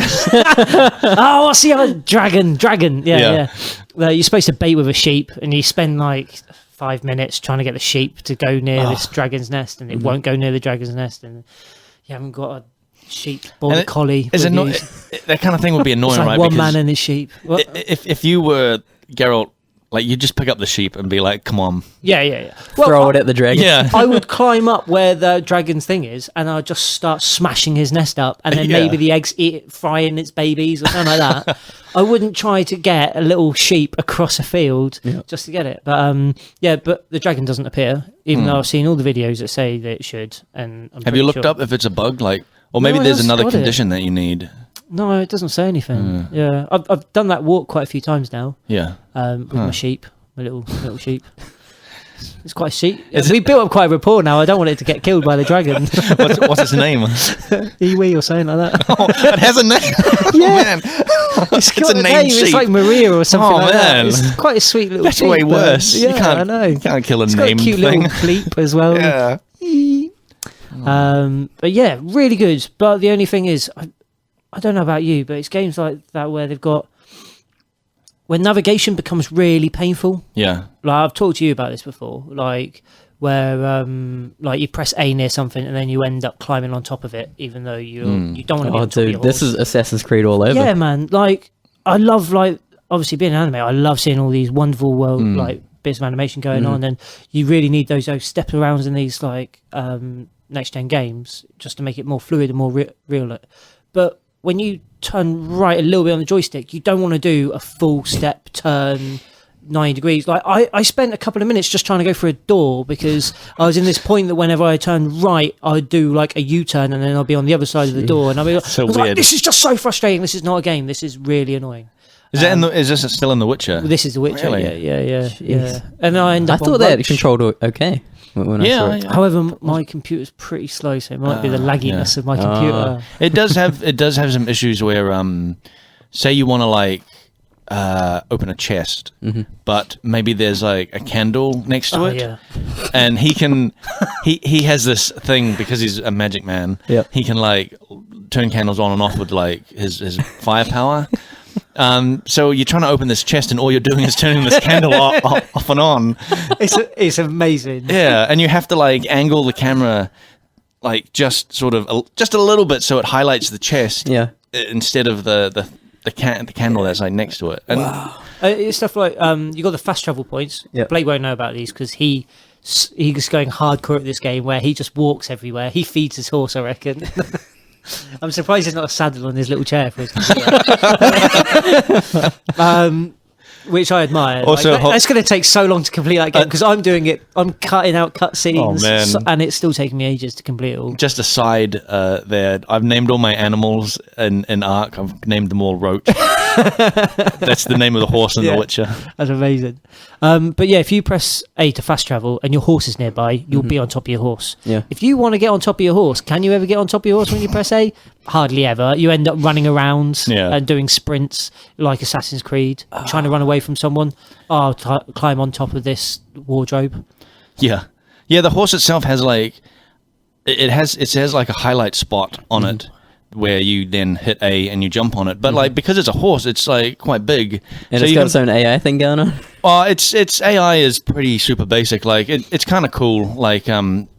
[SPEAKER 3] Oh, I see a dragon. Yeah. You're supposed to bait with a sheep, and you spend like 5 minutes trying to get the sheep to go near this dragon's nest, and it won't go near the dragon's nest, and you haven't got a sheep border collie.
[SPEAKER 2] Is it
[SPEAKER 3] with
[SPEAKER 2] not,
[SPEAKER 3] you.
[SPEAKER 2] that kind of thing would be annoying,
[SPEAKER 3] It's like
[SPEAKER 2] right?
[SPEAKER 3] one
[SPEAKER 2] Because
[SPEAKER 3] man and his sheep. What?
[SPEAKER 2] if you were Geralt, like you just pick up the sheep and be like, "Come on."
[SPEAKER 3] Yeah.
[SPEAKER 1] Throw it at the dragon.
[SPEAKER 2] Yeah.
[SPEAKER 3] I would climb up where the dragon's thing is, and I'd just start smashing his nest up, and then
[SPEAKER 2] Yeah.
[SPEAKER 3] maybe the eggs frying its babies or something like that. I wouldn't try to get a little sheep across a field just to get it. But but the dragon doesn't appear, even though I've seen all the videos that say that it should. And
[SPEAKER 2] Have you looked up if it's a bug, like, or maybe
[SPEAKER 3] No, I
[SPEAKER 2] there's
[SPEAKER 3] just
[SPEAKER 2] another
[SPEAKER 3] got it.
[SPEAKER 2] condition that you need?
[SPEAKER 3] No, it doesn't say anything. Yeah, I've done that walk quite a few times now.
[SPEAKER 2] Yeah.
[SPEAKER 3] With my sheep, my little sheep. It's quite sheep.
[SPEAKER 2] Is
[SPEAKER 3] We built up quite a rapport now. I don't want it to get killed by the dragon.
[SPEAKER 2] What's its name?
[SPEAKER 3] Iwi or something like that.
[SPEAKER 2] Oh, it has a name.
[SPEAKER 3] Yeah.
[SPEAKER 2] Man.
[SPEAKER 3] It's
[SPEAKER 2] It's a
[SPEAKER 3] got
[SPEAKER 2] named
[SPEAKER 3] It's
[SPEAKER 2] sheep.
[SPEAKER 3] like Maria or something
[SPEAKER 2] Oh,
[SPEAKER 3] like
[SPEAKER 2] man.
[SPEAKER 3] that. It's quite a sweet little
[SPEAKER 2] That's
[SPEAKER 3] sheep,
[SPEAKER 2] way
[SPEAKER 3] but-
[SPEAKER 2] worse.
[SPEAKER 3] Yeah,
[SPEAKER 2] You can't-
[SPEAKER 3] I know.
[SPEAKER 2] You can't kill a
[SPEAKER 3] It's got a
[SPEAKER 2] named
[SPEAKER 3] cute
[SPEAKER 2] thing.
[SPEAKER 3] little bleep as well.
[SPEAKER 2] Yeah.
[SPEAKER 3] But yeah, really good. But the only thing is, I don't know about you, but it's games like that where they've got when navigation becomes really painful.
[SPEAKER 2] Yeah.
[SPEAKER 3] Like I've talked to you about this before, like where like you press A near something and then you end up climbing on top of it, even though you don't want to be
[SPEAKER 1] Oh,
[SPEAKER 3] on top of your
[SPEAKER 1] dude, this
[SPEAKER 3] horse.
[SPEAKER 1] is Assassin's Creed all over.
[SPEAKER 3] Yeah, man. Like I love obviously being an anime, I love seeing all these wonderful world like bits of animation going on, and you really need those step arounds in these like next gen games just to make it more fluid and more real. But when you turn right a little bit on the joystick, you don't want to do a full step turn 90 degrees. Like I spent a couple of minutes just trying to go for a door because I was in this point that whenever I turned right, I'd do like a U-turn and then I'll be on the other side of the door, and I'll be like,
[SPEAKER 2] So
[SPEAKER 3] I was like,
[SPEAKER 2] weird.
[SPEAKER 3] this is just so frustrating. This is not a game. This is really annoying.
[SPEAKER 2] Is that is this still in The Witcher?
[SPEAKER 3] This is The Witcher.
[SPEAKER 2] Really?
[SPEAKER 3] Yeah. And I end
[SPEAKER 1] I
[SPEAKER 3] up.
[SPEAKER 1] thought
[SPEAKER 3] on
[SPEAKER 1] they had
[SPEAKER 3] Roach.
[SPEAKER 1] controlled okay when I saw it.
[SPEAKER 3] However, my computer's pretty slow, so it might be the lagginess of my computer.
[SPEAKER 2] It does have some issues where say you want to like open a chest, but maybe there's like a candle next to it,
[SPEAKER 3] Yeah.
[SPEAKER 2] and he has this thing because he's a magic man.
[SPEAKER 1] Yep.
[SPEAKER 2] He can like turn candles on and off with like his firepower. So you're trying to open this chest, and all you're doing is turning this candle off and on.
[SPEAKER 3] It's amazing.
[SPEAKER 2] Yeah, and you have to like angle the camera like just sort of just a little bit so it highlights the chest.
[SPEAKER 1] Yeah.
[SPEAKER 2] Instead of the candle that's like next to it. And
[SPEAKER 3] It's stuff like you got the fast travel points.
[SPEAKER 1] Yep.
[SPEAKER 3] Blake won't know about these because he's going hardcore at this game where he just walks everywhere. He feeds his horse, I reckon. I'm surprised there's not a saddle on his little chair for his computer. Which I admire.
[SPEAKER 2] Also,
[SPEAKER 3] It's going to take so long to complete that game because I'm doing it. I'm cutting out cutscenes,
[SPEAKER 2] Oh, man.
[SPEAKER 3] and it's still taking me ages to complete it all.
[SPEAKER 2] just a side there, I've named all my animals in Ark. I've named them all Roach. That's the name of the horse in
[SPEAKER 3] Yeah.
[SPEAKER 2] The Witcher.
[SPEAKER 3] That's amazing. But yeah, if you press A to fast travel and your horse is nearby, you'll be on top of your horse.
[SPEAKER 1] Yeah.
[SPEAKER 3] If you want to get on top of your horse, can you ever get on top of your horse when you press A? Hardly ever. You end up running around and doing sprints like Assassin's Creed, trying to run away from someone. Oh, climb on top of this wardrobe.
[SPEAKER 2] Yeah. Yeah, the horse itself has like it has like a highlight spot on it where you then hit A and you jump on it. But like because it's a horse, it's like quite big.
[SPEAKER 1] And
[SPEAKER 2] So
[SPEAKER 1] it's
[SPEAKER 2] you
[SPEAKER 1] got
[SPEAKER 2] can-
[SPEAKER 1] its own AI thing going on.
[SPEAKER 2] Its AI is pretty super basic. Like it's kind of cool. Like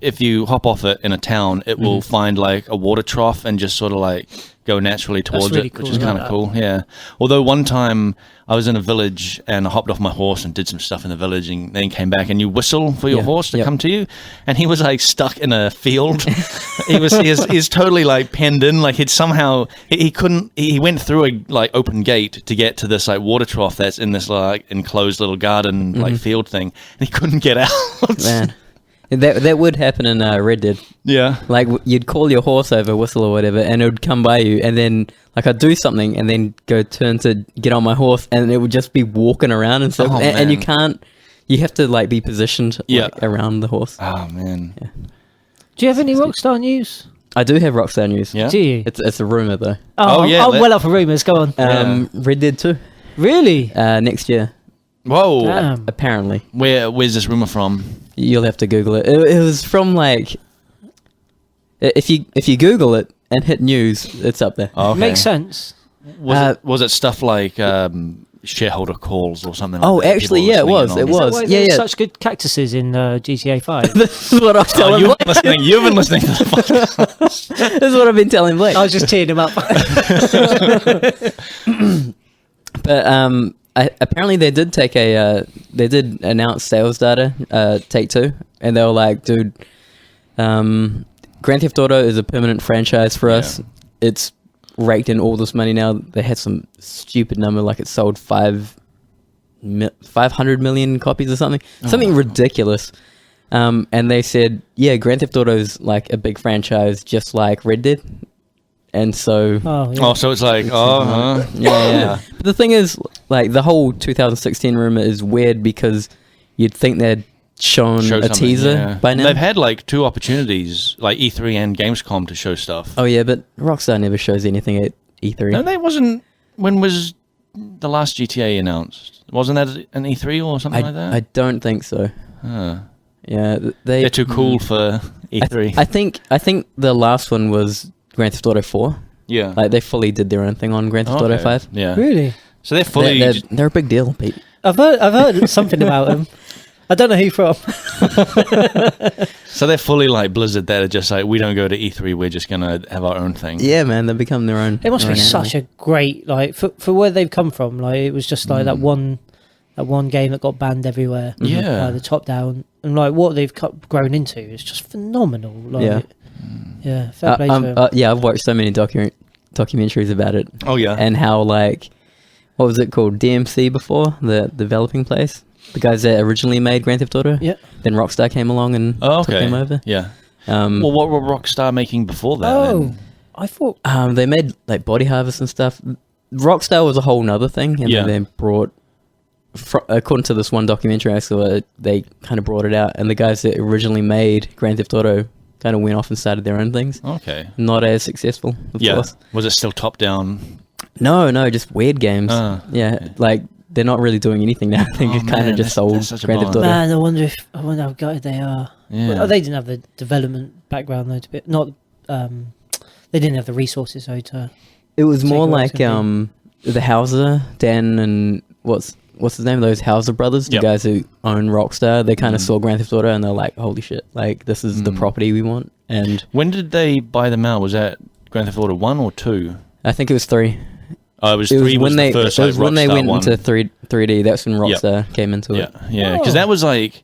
[SPEAKER 2] if you hop off it in a town, it will find like a water trough and just sort of like go naturally towards
[SPEAKER 3] really
[SPEAKER 2] it, which
[SPEAKER 3] cool,
[SPEAKER 2] is
[SPEAKER 3] I
[SPEAKER 2] kind
[SPEAKER 3] like
[SPEAKER 2] of cool. Yeah. Although one time I was in a village and I hopped off my horse and did some stuff in the village, and then came back and you whistle for your horse to come to you, and he was like stuck in a field. he's totally like penned in. Like he couldn't. He went through a like open gate to get to this like water trough that's in this like enclosed little garden like field thing, and he couldn't get out.
[SPEAKER 1] Man. That would happen in Red Dead.
[SPEAKER 2] Yeah.
[SPEAKER 1] Like you'd call your horse over, whistle or whatever, and it would come by you, and then like I'd do something, and then go turn to get on my horse, and it would just be walking around and stuff, and you can't. You have to like be positioned like, around the horse.
[SPEAKER 2] Oh man.
[SPEAKER 1] Yeah.
[SPEAKER 3] Do you have any Rockstar news?
[SPEAKER 1] I do have Rockstar news.
[SPEAKER 2] Yeah.
[SPEAKER 3] Do you?
[SPEAKER 1] It's a rumor though.
[SPEAKER 2] Oh, yeah,
[SPEAKER 3] I'm well up for rumors. Go on.
[SPEAKER 1] Red Dead 2
[SPEAKER 3] Really?
[SPEAKER 1] next year.
[SPEAKER 2] Whoa.
[SPEAKER 3] Damn.
[SPEAKER 1] Apparently.
[SPEAKER 2] Where's this rumor from?
[SPEAKER 1] You'll have to Google it. It was from like, if you Google it and hit news, it's up there.
[SPEAKER 2] Oh, okay.
[SPEAKER 3] Makes sense.
[SPEAKER 2] Was it stuff like shareholder calls or something?
[SPEAKER 1] Oh,
[SPEAKER 2] like that?
[SPEAKER 1] actually,
[SPEAKER 2] People
[SPEAKER 1] yeah, it
[SPEAKER 2] were
[SPEAKER 1] was.
[SPEAKER 2] swinging
[SPEAKER 1] It
[SPEAKER 2] on?
[SPEAKER 1] was.
[SPEAKER 3] Is that why
[SPEAKER 1] Yeah,
[SPEAKER 3] there's
[SPEAKER 1] yeah.
[SPEAKER 3] such good cactuses in GTA 5?
[SPEAKER 1] This is what I'm
[SPEAKER 2] Oh,
[SPEAKER 1] telling
[SPEAKER 2] you've
[SPEAKER 1] Blake.
[SPEAKER 2] been listening to the podcast.
[SPEAKER 1] This is what I've been telling Blake.
[SPEAKER 3] I was just tearing him up.
[SPEAKER 1] But apparently they did they did announce sales data, Take-Two, and they were like, dude, Grand Theft Auto is a permanent franchise for us. It's raked in all this money now. They had some stupid number, like it sold 500 million copies or something, something ridiculous. And they said, yeah, Grand Theft Auto is like a big franchise, just like Red Dead. And so,
[SPEAKER 2] So it's like,
[SPEAKER 1] yeah. But the thing is, like the whole 2016 rumor is weird because you'd think they'd shown a teaser by now.
[SPEAKER 2] They've had like 2 opportunities, like E3 and Gamescom, to show stuff.
[SPEAKER 1] Oh yeah, but Rockstar never shows anything at E3.
[SPEAKER 2] No, they wasn't. When was the last GTA announced? Wasn't that an E3 or something like that?
[SPEAKER 1] I don't think so. Yeah,
[SPEAKER 2] They're too cool for E3.
[SPEAKER 1] I think the last one was Grand Theft Auto 4.
[SPEAKER 2] Yeah,
[SPEAKER 1] Like they fully did their own thing on Grand Theft Auto 5.
[SPEAKER 2] Yeah,
[SPEAKER 3] Really?
[SPEAKER 2] So they're fully.
[SPEAKER 1] They're a big deal, Pete.
[SPEAKER 3] I've heard something about him. I don't know who from.
[SPEAKER 2] So they're fully like Blizzard. That are just like, we don't go to E3. We're just gonna have our own thing.
[SPEAKER 1] Yeah, man, they've become their own.
[SPEAKER 3] It must
[SPEAKER 1] their
[SPEAKER 3] be
[SPEAKER 1] own
[SPEAKER 3] such
[SPEAKER 1] animal.
[SPEAKER 3] a great for where they've come from. Like it was just like that one game that got banned everywhere.
[SPEAKER 2] Yeah.
[SPEAKER 3] The top down, and like what they've grown into is just phenomenal. Like, yeah, fair play to them.
[SPEAKER 1] Yeah, I've watched so many documentaries about it.
[SPEAKER 2] Oh yeah.
[SPEAKER 1] And how like, what was it called? DMC before, the developing place. The guys that originally made Grand Theft Auto.
[SPEAKER 3] Yeah.
[SPEAKER 1] Then Rockstar came along and took them over.
[SPEAKER 2] Yeah.
[SPEAKER 1] Um,
[SPEAKER 2] Well, what were Rockstar making before that? then?
[SPEAKER 3] I thought.
[SPEAKER 1] they made like Body Harvest and stuff. Rockstar was a whole nother thing, and
[SPEAKER 2] Yeah.
[SPEAKER 1] then brought, according to this one documentary I saw, they kind of brought it out, and the guys that originally made Grand Theft Auto kind of went off and started their own things.
[SPEAKER 2] Okay.
[SPEAKER 1] Not as successful, of course.
[SPEAKER 2] Was it still top down?
[SPEAKER 1] No, just weird games.
[SPEAKER 2] Okay.
[SPEAKER 1] Like they're not really doing anything now. I think
[SPEAKER 2] Oh,
[SPEAKER 1] it kind
[SPEAKER 2] man,
[SPEAKER 1] of just
[SPEAKER 2] that's
[SPEAKER 1] sold
[SPEAKER 2] such a
[SPEAKER 1] Grand Theft
[SPEAKER 2] bummer.
[SPEAKER 1] Auto.
[SPEAKER 3] Man, I wonder how gutted they are.
[SPEAKER 2] Yeah.
[SPEAKER 3] Well, they didn't have the development background though. They didn't have the resources though to.
[SPEAKER 1] It was
[SPEAKER 3] Take
[SPEAKER 1] more
[SPEAKER 3] what
[SPEAKER 1] like
[SPEAKER 3] it's gonna
[SPEAKER 1] the Hauser, Dan, and what's his name? Those Hauser brothers, the
[SPEAKER 2] Yep.
[SPEAKER 1] guys who own Rockstar. They kind of saw Grand Theft Auto and they're like, "Holy shit! Like this is the property we want." And
[SPEAKER 2] When did they buy them out? Was that Grand Theft Auto 1 or 2?
[SPEAKER 1] I think it was 3.
[SPEAKER 2] Oh, it was
[SPEAKER 1] It
[SPEAKER 2] 3
[SPEAKER 1] was when
[SPEAKER 2] the first,
[SPEAKER 1] it was
[SPEAKER 2] like,
[SPEAKER 1] when they
[SPEAKER 2] Rockstar
[SPEAKER 1] went
[SPEAKER 2] one.
[SPEAKER 1] into 3D. That's when Rockstar came into
[SPEAKER 2] Yeah,
[SPEAKER 1] it.
[SPEAKER 2] yeah, because that was like,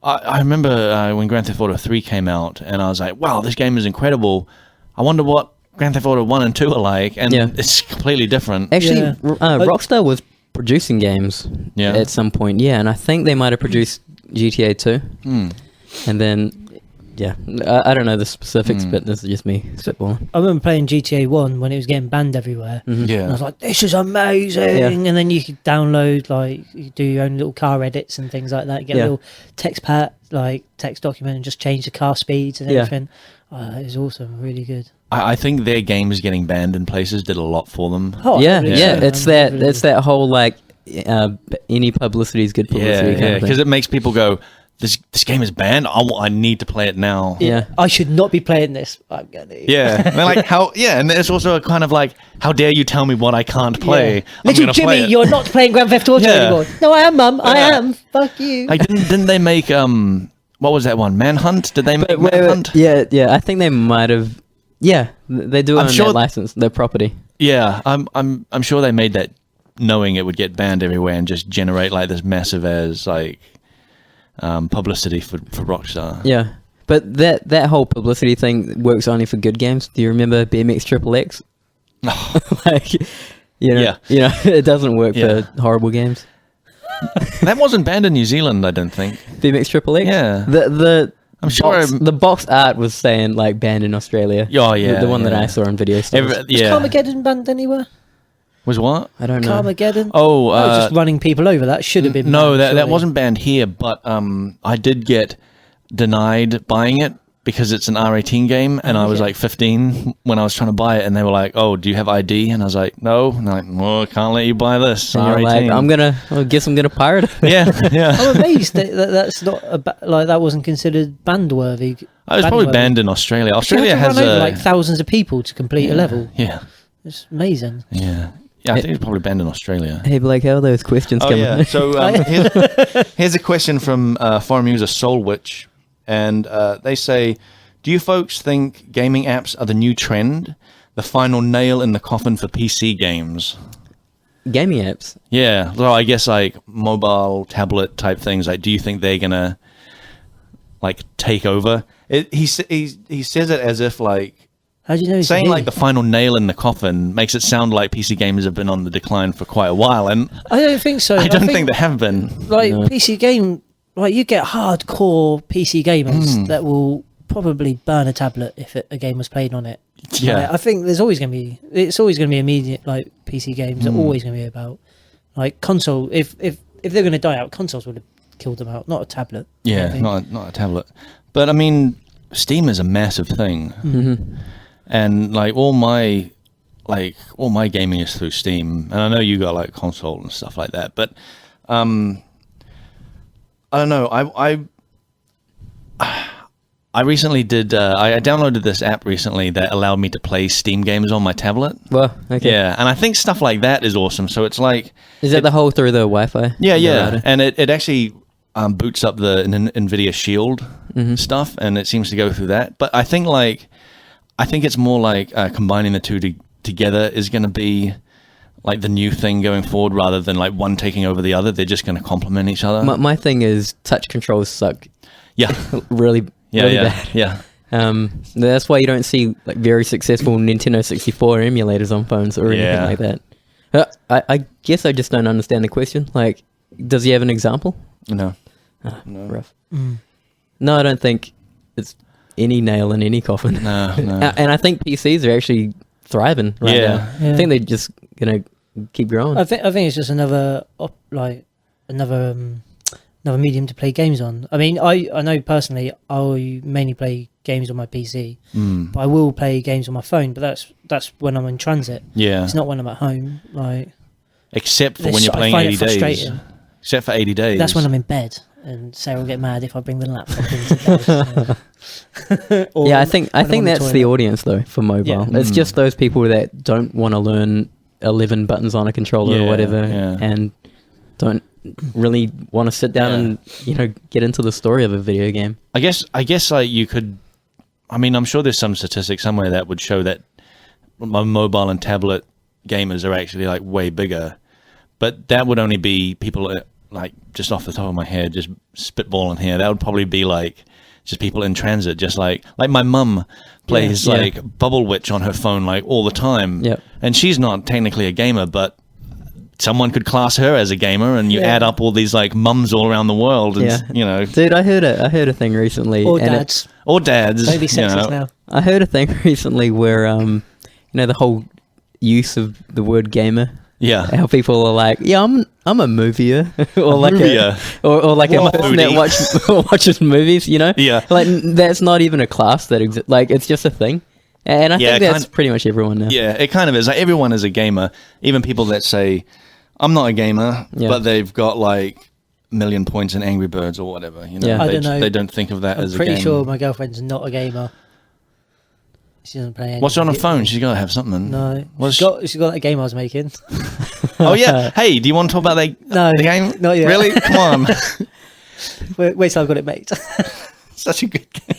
[SPEAKER 2] I remember when Grand Theft Auto 3 came out, and I was like, wow, this game is incredible. I wonder what Grand Theft Auto 1 and 2 are like, and
[SPEAKER 1] Yeah.
[SPEAKER 2] it's completely different.
[SPEAKER 1] Actually,
[SPEAKER 3] Yeah.
[SPEAKER 1] Rockstar was producing games at some point. Yeah, and I think they might have produced GTA 2. And then, yeah, I don't know the specifics, but this is just me spitballing.
[SPEAKER 3] I remember playing GTA 1 when it was getting banned everywhere. And I
[SPEAKER 2] Yeah.
[SPEAKER 3] was like, this is amazing.
[SPEAKER 1] Yeah.
[SPEAKER 3] And then you could download, like, you do your own little car edits and things like that. Get a little text document and just change the car speeds and
[SPEAKER 1] Yeah.
[SPEAKER 3] everything. It was awesome. Really good.
[SPEAKER 2] I think their games getting banned in places did a lot for them.
[SPEAKER 3] Oh,
[SPEAKER 1] Yeah,
[SPEAKER 3] really
[SPEAKER 1] yeah,
[SPEAKER 3] good,
[SPEAKER 1] it's
[SPEAKER 3] man.
[SPEAKER 1] that it's that whole like any publicity is good publicity kind of
[SPEAKER 2] because
[SPEAKER 1] thing.
[SPEAKER 2] it makes people go, this game is banned. I need to play it now.
[SPEAKER 1] Yeah.
[SPEAKER 3] I should not be playing this. I'm gonna.
[SPEAKER 2] Yeah, and they're like how? Yeah, and it's also a kind of like, how dare you tell me what I can't play?
[SPEAKER 3] Yeah.
[SPEAKER 2] I'm
[SPEAKER 3] Little
[SPEAKER 2] gonna play
[SPEAKER 3] Jimmy,
[SPEAKER 2] it.
[SPEAKER 3] you're not playing Grand Theft Auto
[SPEAKER 2] Yeah.
[SPEAKER 3] anymore. No, I am, Mum. I am. Fuck you.
[SPEAKER 2] Like, didn't they make what was that one? Manhunt? Did they make Manhunt?
[SPEAKER 1] Yeah, I think they might have. Yeah, They do own that license, their property.
[SPEAKER 2] Yeah, I'm sure they made that knowing it would get banned everywhere and just generate like this massive as like publicity for Rockstar.
[SPEAKER 1] Yeah, but that whole publicity thing works only for good games. Do you remember BMX Triple X? Like, it doesn't work for horrible games.
[SPEAKER 2] That wasn't banned in New Zealand, I don't think.
[SPEAKER 1] BMX Triple X?
[SPEAKER 2] Yeah. I'm sure
[SPEAKER 1] the box art was saying like banned in Australia.
[SPEAKER 2] Oh yeah,
[SPEAKER 1] the one that I saw on video stores.
[SPEAKER 3] Was Carmageddon banned anywhere?
[SPEAKER 2] Was what?
[SPEAKER 1] I don't know.
[SPEAKER 3] Carmageddon?
[SPEAKER 2] Oh,
[SPEAKER 3] just running people over. That should have been
[SPEAKER 2] no,
[SPEAKER 3] banned,
[SPEAKER 2] that wasn't banned here, but I did get denied buying it because it's an R18 game, and I was like 15 when I was trying to buy it, and they were like, "Oh, do you have ID?" And I was like, "No." And they're like, "Well, I can't let you buy this."
[SPEAKER 1] And you're like, I guess I'm gonna pirate it.
[SPEAKER 2] Yeah.
[SPEAKER 3] I'm amazed that's not that wasn't considered banned worthy.
[SPEAKER 2] It was probably banned in Australia. Australia has
[SPEAKER 3] over like thousands of people to complete a level.
[SPEAKER 2] Yeah,
[SPEAKER 3] it's amazing.
[SPEAKER 2] Yeah. Yeah, I think it's probably banned in Australia.
[SPEAKER 1] Hey, Blake, how are those questions coming?
[SPEAKER 2] Yeah. So here's a question from forum user Soulwitch, and they say, do you folks think gaming apps are the new trend, the final nail in the coffin for PC games?
[SPEAKER 1] Gaming apps?
[SPEAKER 2] Yeah. So I guess like mobile, tablet type things. Like, do you think they're gonna like take over? He says it as if like.
[SPEAKER 3] How do you know?
[SPEAKER 2] Saying like the final nail in the coffin makes it sound like PC gamers have been on the decline for quite a while, and
[SPEAKER 3] I don't think so.
[SPEAKER 2] I don't think they have been.
[SPEAKER 3] Like PC game, like you get hardcore PC gamers that will probably burn a tablet if a game was played on it.
[SPEAKER 2] Yeah,
[SPEAKER 3] like, I think it's always going to be immediate. Like PC games are always going to be about like console. If they're going to die out, consoles would have killed them out, not a tablet.
[SPEAKER 2] Yeah, not a tablet. But I mean, Steam is a massive thing.
[SPEAKER 1] Mm-hmm.
[SPEAKER 2] And like all my gaming is through Steam, and I know you got like console and stuff like that, but I don't know. I recently did. I downloaded this app recently that allowed me to play Steam games on my tablet.
[SPEAKER 1] Well, okay.
[SPEAKER 2] Yeah, and I think stuff like that is awesome. So it's like,
[SPEAKER 1] is that the whole through the Wi-Fi?
[SPEAKER 2] Yeah, and it actually boots up the NVIDIA Shield stuff, and it seems to go through that. But I think it's more like combining the two together is going to be like the new thing going forward, rather than like one taking over the other. They're just going to complement each other.
[SPEAKER 1] My thing is touch controls suck.
[SPEAKER 2] Yeah,
[SPEAKER 1] really bad.
[SPEAKER 2] Yeah.
[SPEAKER 1] That's why you don't see like very successful Nintendo 64 emulators on phones or anything like that. I guess I just don't understand the question. Like, does he have an example?
[SPEAKER 2] No.
[SPEAKER 1] No. Rough. No, I don't think it's any nail in any coffin.
[SPEAKER 2] No.
[SPEAKER 1] And I think PCs are actually thriving right now. Yeah. I think they're just gonna keep growing.
[SPEAKER 3] I think it's just another medium to play games on. I mean, I know personally I mainly play games on my PC, but I will play games on my phone. But that's when I'm in transit. Yeah, it's not when I'm at home. Like,
[SPEAKER 2] except for when you're playing 80 days. Except for 80 days.
[SPEAKER 3] That's when I'm in bed, and Sarah will get mad if I bring the laptop into bed.
[SPEAKER 1] Yeah, I think that's the audience though for mobile. Yeah. It's just those people that don't want to learn 11 buttons on a controller or whatever, and don't really want to sit down and get into the story of a video game.
[SPEAKER 2] I guess like you could. I mean, I'm sure there's some statistic somewhere that would show that mobile and tablet gamers are actually like way bigger, but that would only be people like, just off the top of my head, just spitballing here. That would probably be like just people in transit, just like my mum plays like Bubble Witch on her phone like all the time, and she's not technically a gamer, but someone could class her as a gamer, and you add up all these like mums all around the world, and
[SPEAKER 1] Dude, I heard a thing recently,
[SPEAKER 3] or dads,
[SPEAKER 1] Don't
[SPEAKER 3] be sexist now.
[SPEAKER 1] I heard a thing recently where the whole use of the word gamer.
[SPEAKER 2] Yeah,
[SPEAKER 1] how people are like, I'm a movier, or like a person that watches movies. Like that's not even a class that exists. Like it's just a thing, and I think that's pretty much everyone now.
[SPEAKER 2] Yeah, it kind of is. Like everyone is a gamer. Even people that say, I'm not a gamer, but they've got like 1 million points in Angry Birds or whatever. I don't know. They don't think of that as a game.
[SPEAKER 3] I'm pretty sure my girlfriend's not a gamer. She doesn't play anything.
[SPEAKER 2] What's on her phone? She's got to have something.
[SPEAKER 3] No. She's got that game I was making.
[SPEAKER 2] Oh, yeah. Hey, do you want to talk about the game?
[SPEAKER 3] Not yet.
[SPEAKER 2] Really? Come on.
[SPEAKER 3] Wait till I've got it made.
[SPEAKER 2] Such a good game.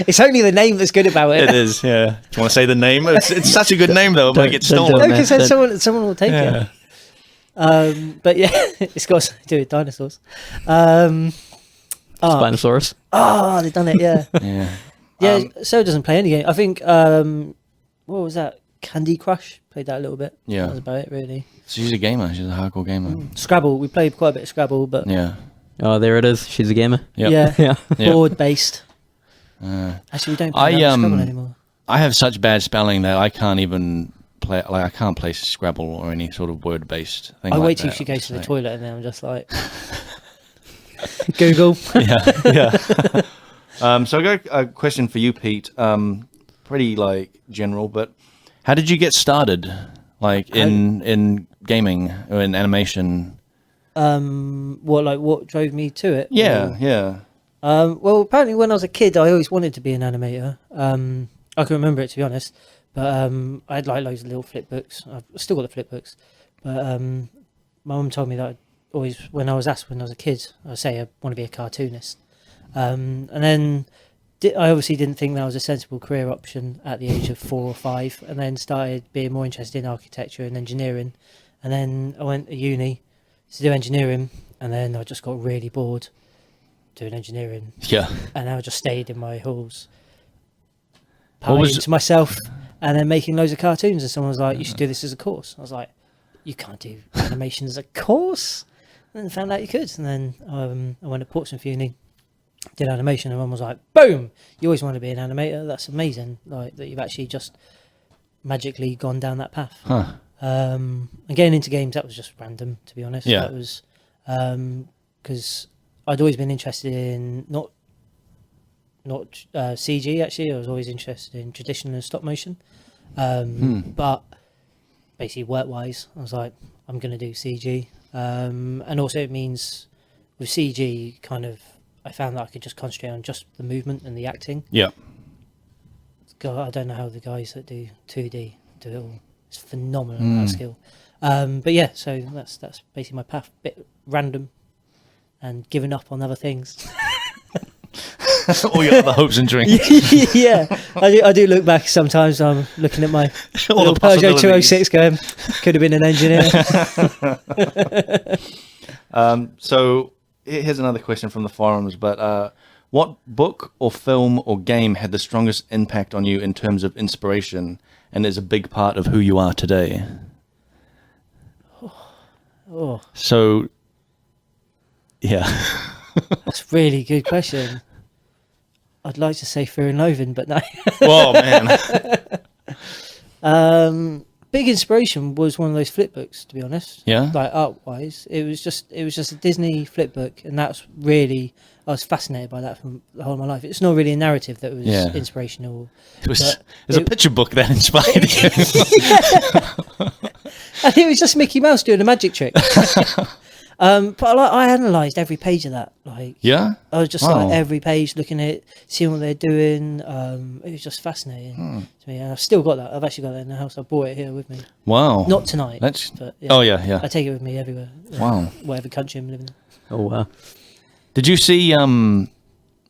[SPEAKER 3] It's only the name that's good about it.
[SPEAKER 2] It is, yeah. Do you want to say the name? It's such a good name, though. It might get
[SPEAKER 1] Don't
[SPEAKER 2] stolen.
[SPEAKER 1] do it,
[SPEAKER 3] No, because then someone will take
[SPEAKER 2] Yeah.
[SPEAKER 3] it. But yeah, it's got to do with dinosaurs.
[SPEAKER 1] Spinosaurus.
[SPEAKER 3] They've done it, yeah.
[SPEAKER 2] Yeah.
[SPEAKER 3] Yeah, so doesn't play any game. I think, what was that? Candy Crush? Played that a little bit.
[SPEAKER 2] Yeah.
[SPEAKER 3] That was about it, really.
[SPEAKER 2] She's a gamer. She's a hardcore gamer.
[SPEAKER 3] Scrabble. We played quite a bit of Scrabble, but
[SPEAKER 2] Yeah.
[SPEAKER 1] Oh, there it is. She's a gamer.
[SPEAKER 2] Yep.
[SPEAKER 3] yeah,
[SPEAKER 1] Yeah.
[SPEAKER 2] Yep.
[SPEAKER 3] board-based.
[SPEAKER 2] Uh,
[SPEAKER 3] Actually, we don't play Scrabble anymore.
[SPEAKER 2] I have such bad spelling that I can't even play. Like I can't play Scrabble or any sort of word-based thing.
[SPEAKER 3] I
[SPEAKER 2] like
[SPEAKER 3] wait till
[SPEAKER 2] that.
[SPEAKER 3] she goes to the
[SPEAKER 2] It's
[SPEAKER 3] toilet and then I'm just like, Google.
[SPEAKER 2] Yeah. So I got a question for you, Pete. Pretty like general, but how did you get started? Like in gaming or in animation?
[SPEAKER 3] What drove me to it?
[SPEAKER 2] Yeah, yeah.
[SPEAKER 3] Well, apparently when I was a kid, I always wanted to be an animator. I can remember it, to be honest. But I had like loads of little flip books. I've still got the flip books. But my mum told me that I'd always, when I was asked when I was a kid, I'd say I want to be a cartoonist. And then I obviously didn't think that was a sensible career option at the age of 4 or 5. And then started being more interested in architecture and engineering. And then I went to uni to do engineering. And then I just got really bored doing engineering.
[SPEAKER 2] Yeah.
[SPEAKER 3] And I just stayed in my halls,
[SPEAKER 2] What was-
[SPEAKER 3] partying to myself, and then making loads of cartoons. And someone was like, "You should do this as a course." I was like, "You can't do animation as a course." And then found out you could. And then I went to Portsmouth Uni, did animation, and Mum was like, "Boom! You always want to be an animator. That's amazing. Like that you've actually just magically gone down that path."
[SPEAKER 2] Huh.
[SPEAKER 3] And getting into games, that was just random, to be honest.
[SPEAKER 2] Yeah.
[SPEAKER 3] That was because I'd always been interested in not CG. Actually, I was always interested in traditional and stop motion. But basically, work-wise, I was like, I'm going to do CG. And also, it means with CG, kind of, I found that I could just concentrate on just the movement and the acting.
[SPEAKER 2] Yeah.
[SPEAKER 3] God, I don't know how the guys that do 2D do it all. It's phenomenal, that skill. But yeah, so that's basically my path. Bit random and giving up on other things.
[SPEAKER 2] All your other hopes and dreams.
[SPEAKER 3] Yeah, I do look back sometimes. I'm looking at my
[SPEAKER 2] All
[SPEAKER 3] little
[SPEAKER 2] the
[SPEAKER 3] Peugeot
[SPEAKER 2] possibilities.
[SPEAKER 3] 206 going, could have been an engineer.
[SPEAKER 2] So here's another question from the forums. But what book or film or game had the strongest impact on you in terms of inspiration and is a big part of who you are today?
[SPEAKER 3] Oh,
[SPEAKER 2] So, yeah.
[SPEAKER 3] that's a really good question. I'd like to say Fear and Loathing, but no.
[SPEAKER 2] Whoa, man.
[SPEAKER 3] Big inspiration was one of those flip books, to be honest.
[SPEAKER 2] Yeah?
[SPEAKER 3] Like art-wise, it was just a Disney flip book, and that's really, I was fascinated by that for the whole of my life. It's not really a narrative that was
[SPEAKER 2] Yeah.
[SPEAKER 3] inspirational.
[SPEAKER 2] It was
[SPEAKER 3] But
[SPEAKER 2] a picture book that inspired you.
[SPEAKER 3] And it was just Mickey Mouse doing a magic trick. But I analysed every page of that. Like,
[SPEAKER 2] Yeah?
[SPEAKER 3] I was just
[SPEAKER 2] Wow.
[SPEAKER 3] like every page looking at it, seeing what they're doing. It was just fascinating to me. And I've still got that. I've actually got that in the house. I brought it here with me.
[SPEAKER 2] Wow.
[SPEAKER 3] Not tonight.
[SPEAKER 2] That's...
[SPEAKER 3] But
[SPEAKER 2] Oh, yeah, yeah.
[SPEAKER 3] I take it with me everywhere.
[SPEAKER 2] Wow.
[SPEAKER 3] Whatever country I'm living in.
[SPEAKER 1] Oh, wow.
[SPEAKER 2] Did you see, I don't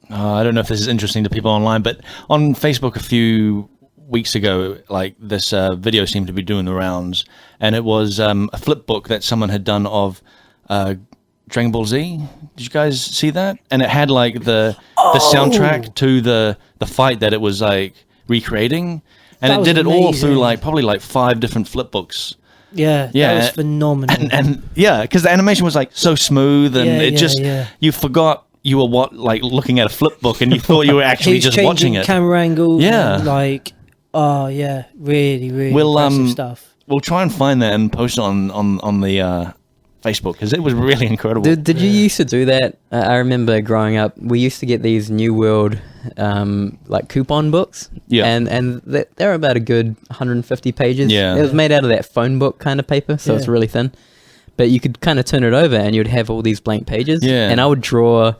[SPEAKER 2] know if this is interesting to people online, but on Facebook a few weeks ago, like this video seemed to be doing the rounds, and it was a flip book that someone had done of Dragon Ball Z. Did you guys see that? And it had like the soundtrack to the fight that it was like recreating, and
[SPEAKER 3] That
[SPEAKER 2] it
[SPEAKER 3] was
[SPEAKER 2] did it all
[SPEAKER 3] amazing.
[SPEAKER 2] through like probably like 5 different flip books.
[SPEAKER 3] Yeah,
[SPEAKER 2] Yeah,
[SPEAKER 3] that was phenomenal.
[SPEAKER 2] And yeah, because the animation was like so smooth, and
[SPEAKER 3] Yeah,
[SPEAKER 2] you forgot you were looking at a flip book, and you thought you were actually
[SPEAKER 3] He was
[SPEAKER 2] just
[SPEAKER 3] changing
[SPEAKER 2] watching it.
[SPEAKER 3] camera angles.
[SPEAKER 2] Yeah.
[SPEAKER 3] And like, oh yeah, really, really
[SPEAKER 2] We'll,
[SPEAKER 3] impressive stuff.
[SPEAKER 2] We'll try and find that and post it on the Facebook because it was really incredible.
[SPEAKER 1] Did you used to do that? I remember growing up, we used to get these New World like coupon books.
[SPEAKER 2] Yeah.
[SPEAKER 1] And they're about a good 150 pages.
[SPEAKER 2] Yeah.
[SPEAKER 1] It was made out of that phone book kind of paper, so it's
[SPEAKER 3] Yeah.
[SPEAKER 1] really thin. But you could kind of turn it over and you'd have all these blank pages.
[SPEAKER 2] Yeah.
[SPEAKER 1] And I would draw,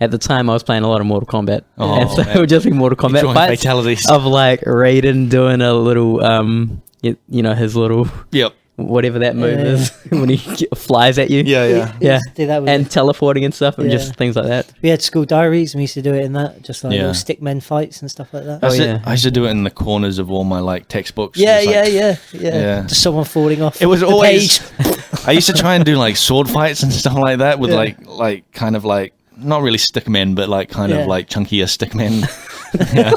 [SPEAKER 1] at the time I was playing a lot of Mortal Kombat.
[SPEAKER 2] Oh,
[SPEAKER 1] and so
[SPEAKER 2] man.
[SPEAKER 1] it would just be Mortal Kombat
[SPEAKER 2] Drawing
[SPEAKER 1] fights
[SPEAKER 2] fatalities.
[SPEAKER 1] of like Raiden doing a little, you know, his little
[SPEAKER 2] Yep.
[SPEAKER 1] whatever that move is when he flies at you.
[SPEAKER 2] Yeah.
[SPEAKER 3] We used to do that with
[SPEAKER 1] And teleporting and stuff, and just things like that.
[SPEAKER 3] we had school diaries, and we used to do it in that, just like
[SPEAKER 2] Yeah.
[SPEAKER 3] little stickmen fights and stuff like that.
[SPEAKER 2] I used to do it in the corners of all my like textbooks.
[SPEAKER 3] Yeah,
[SPEAKER 2] It's like-
[SPEAKER 3] yeah. Just someone falling off.
[SPEAKER 2] It was
[SPEAKER 3] the
[SPEAKER 2] always.
[SPEAKER 3] page.
[SPEAKER 2] I used to try and do like sword fights and stuff like that with like kind of like not really stickmen, but like kind of like chunkier stickmen. Yeah.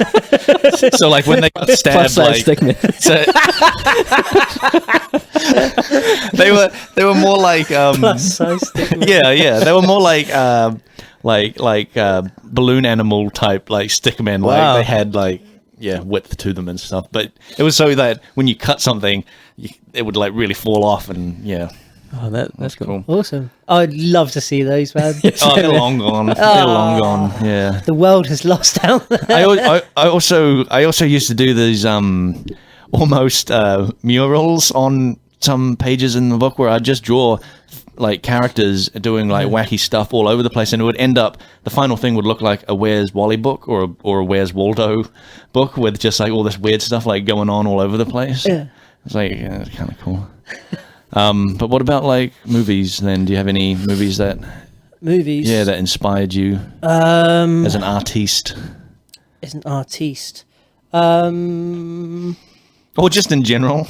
[SPEAKER 2] So like when they got stabbed, like
[SPEAKER 1] stickman.
[SPEAKER 2] so they were more like
[SPEAKER 3] Plus size stickmen.
[SPEAKER 2] yeah they were more like balloon animal type like stickmen.
[SPEAKER 1] Wow.
[SPEAKER 2] Like they had like width to them and stuff, but it was so that when you cut something, it would like really fall off and
[SPEAKER 1] Oh, that's cool.
[SPEAKER 3] Awesome. I'd love to see those, man.
[SPEAKER 2] Oh, they're long gone. They're long gone. Yeah.
[SPEAKER 3] The world has lost out there.
[SPEAKER 2] I also used to do these almost murals on some pages in the book where I'd just draw like characters doing like wacky stuff all over the place, and it would end up the final thing would look like a Where's Wally book or a Where's Waldo book with just like all this weird stuff like going on all over the place.
[SPEAKER 3] Yeah.
[SPEAKER 2] It's like it's kind of cool. But what about like movies then? Do you have any movies that that inspired you as an artiste?
[SPEAKER 3] As an artiste.
[SPEAKER 2] Or just in general?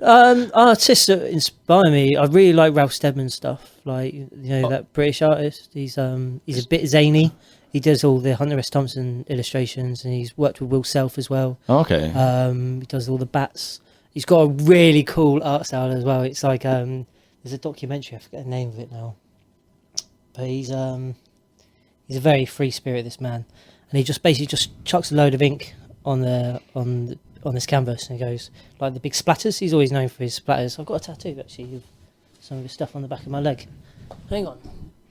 [SPEAKER 3] Artists that inspire me. I really like Ralph Steadman stuff. Like that British artist. He's a bit zany. He does all the Hunter S. Thompson illustrations, and he's worked with Will Self as well.
[SPEAKER 2] Okay.
[SPEAKER 3] He does all the bats. He's got a really cool art style as well. It's like there's a documentary. I forget the name of it now, but he's a very free spirit, this man, and he just basically just chucks a load of ink on this canvas, and he goes like the big splatters. He's always known for his splatters. I've got a tattoo actually of some of his stuff on the back of my leg. Hang on.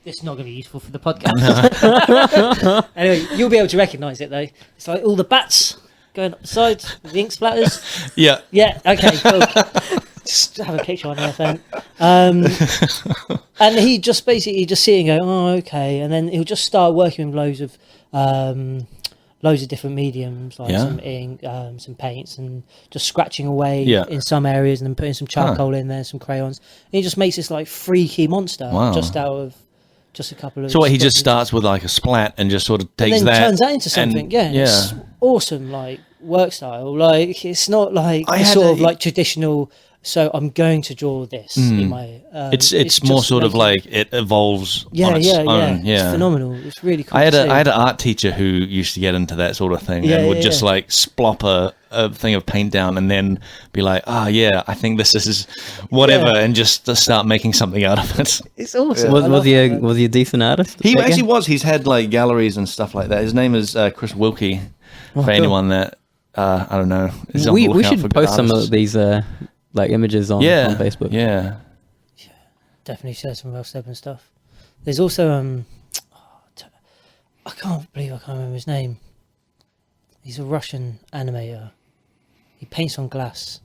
[SPEAKER 3] This is not going to be useful for the podcast. Anyway, you'll be able to recognise it though. It's like all the bats going up the sides, the ink splatters.
[SPEAKER 2] Yeah.
[SPEAKER 3] Yeah, okay, cool. Just have a picture on there, then. And he just basically just see it and go, oh, okay. And then he'll just start working with loads of different mediums, like some ink, some paints, and just scratching away in some areas and then putting some charcoal in there, some crayons. And he just makes this like freaky monster just out of just a couple of...
[SPEAKER 2] So what, he just starts with like a splat and just sort of takes
[SPEAKER 3] and then
[SPEAKER 2] that...
[SPEAKER 3] turns that into something, It's awesome, like, work style. Like, it's not like like traditional... So I'm going to draw this in my...
[SPEAKER 2] it's more sort of like it evolves on its own. Yeah,
[SPEAKER 3] it's phenomenal. It's really cool.
[SPEAKER 2] I had an art teacher who used to get into that sort of thing and would just like splop a thing of paint down and then be like, I think this is whatever, and just start making something out of it.
[SPEAKER 3] It's awesome.
[SPEAKER 1] Was he a decent artist?
[SPEAKER 2] He actually was. He's had like galleries and stuff like that. His name is Chris Wilkie. For anyone that I don't know, is on the
[SPEAKER 1] We
[SPEAKER 2] lookout
[SPEAKER 1] should
[SPEAKER 2] for good
[SPEAKER 1] post some
[SPEAKER 2] artists.
[SPEAKER 1] of these like images on Facebook.
[SPEAKER 2] Yeah.
[SPEAKER 3] Definitely share some Ralph Steadman stuff. There's also I can't believe I can't remember his name. He's a Russian animator. He paints on glass.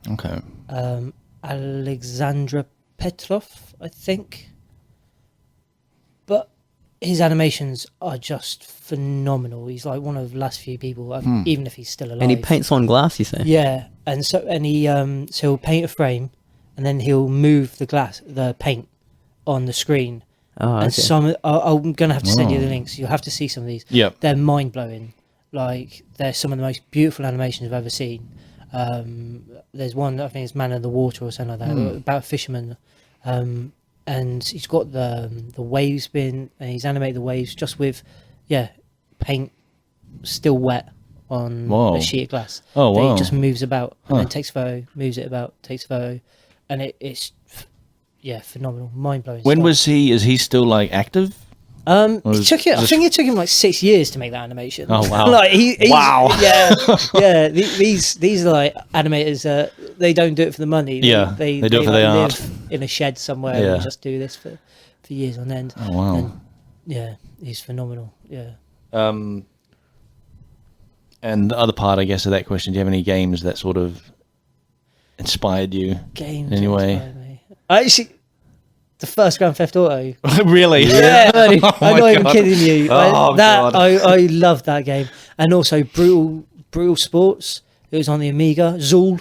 [SPEAKER 2] Okay.
[SPEAKER 3] Alexandra Petrov, I think. But his animations are just phenomenal. He's like one of the last few people, even if he's still alive.
[SPEAKER 1] And he paints on glass, you say?
[SPEAKER 3] Yeah, and he'll paint a frame, and then he'll move the paint on the screen.
[SPEAKER 1] Oh,
[SPEAKER 3] And
[SPEAKER 1] okay.
[SPEAKER 3] I'm gonna have to send you the links. You'll have to see some of these.
[SPEAKER 2] Yeah.
[SPEAKER 3] They're mind blowing. Like, they're some of the most beautiful animations I've ever seen. There's one, I think it's Man in the Water or something like that, about a fisherman. And he's got the waves spin, and he's animated the waves just with, paint still wet on a sheet of glass.
[SPEAKER 2] Oh,
[SPEAKER 3] that
[SPEAKER 2] wow.
[SPEAKER 3] he just moves about and then takes a photo, moves it about, takes a photo, and it's phenomenal, mind blowing.
[SPEAKER 2] Is he still like active?
[SPEAKER 3] I think it took him like 6 years to make that animation.
[SPEAKER 2] Oh wow!
[SPEAKER 3] Like he's,
[SPEAKER 2] wow.
[SPEAKER 3] Yeah. These are like animators. They don't do it for the money. They
[SPEAKER 2] do it for the art.
[SPEAKER 3] Live in a shed somewhere and just do this for years on end.
[SPEAKER 2] Oh wow!
[SPEAKER 3] And, he's phenomenal. Yeah.
[SPEAKER 2] And the other part, I guess, of that question: do you have any games that sort of inspired you?
[SPEAKER 3] Games
[SPEAKER 2] in any way?
[SPEAKER 3] inspired me. Actually, the first Grand Theft Auto.
[SPEAKER 2] Really?
[SPEAKER 3] Yeah. I'm not even
[SPEAKER 2] God.
[SPEAKER 3] kidding you.
[SPEAKER 2] God.
[SPEAKER 3] I love that game. And also Brutal Sports. It was on the Amiga. Zool.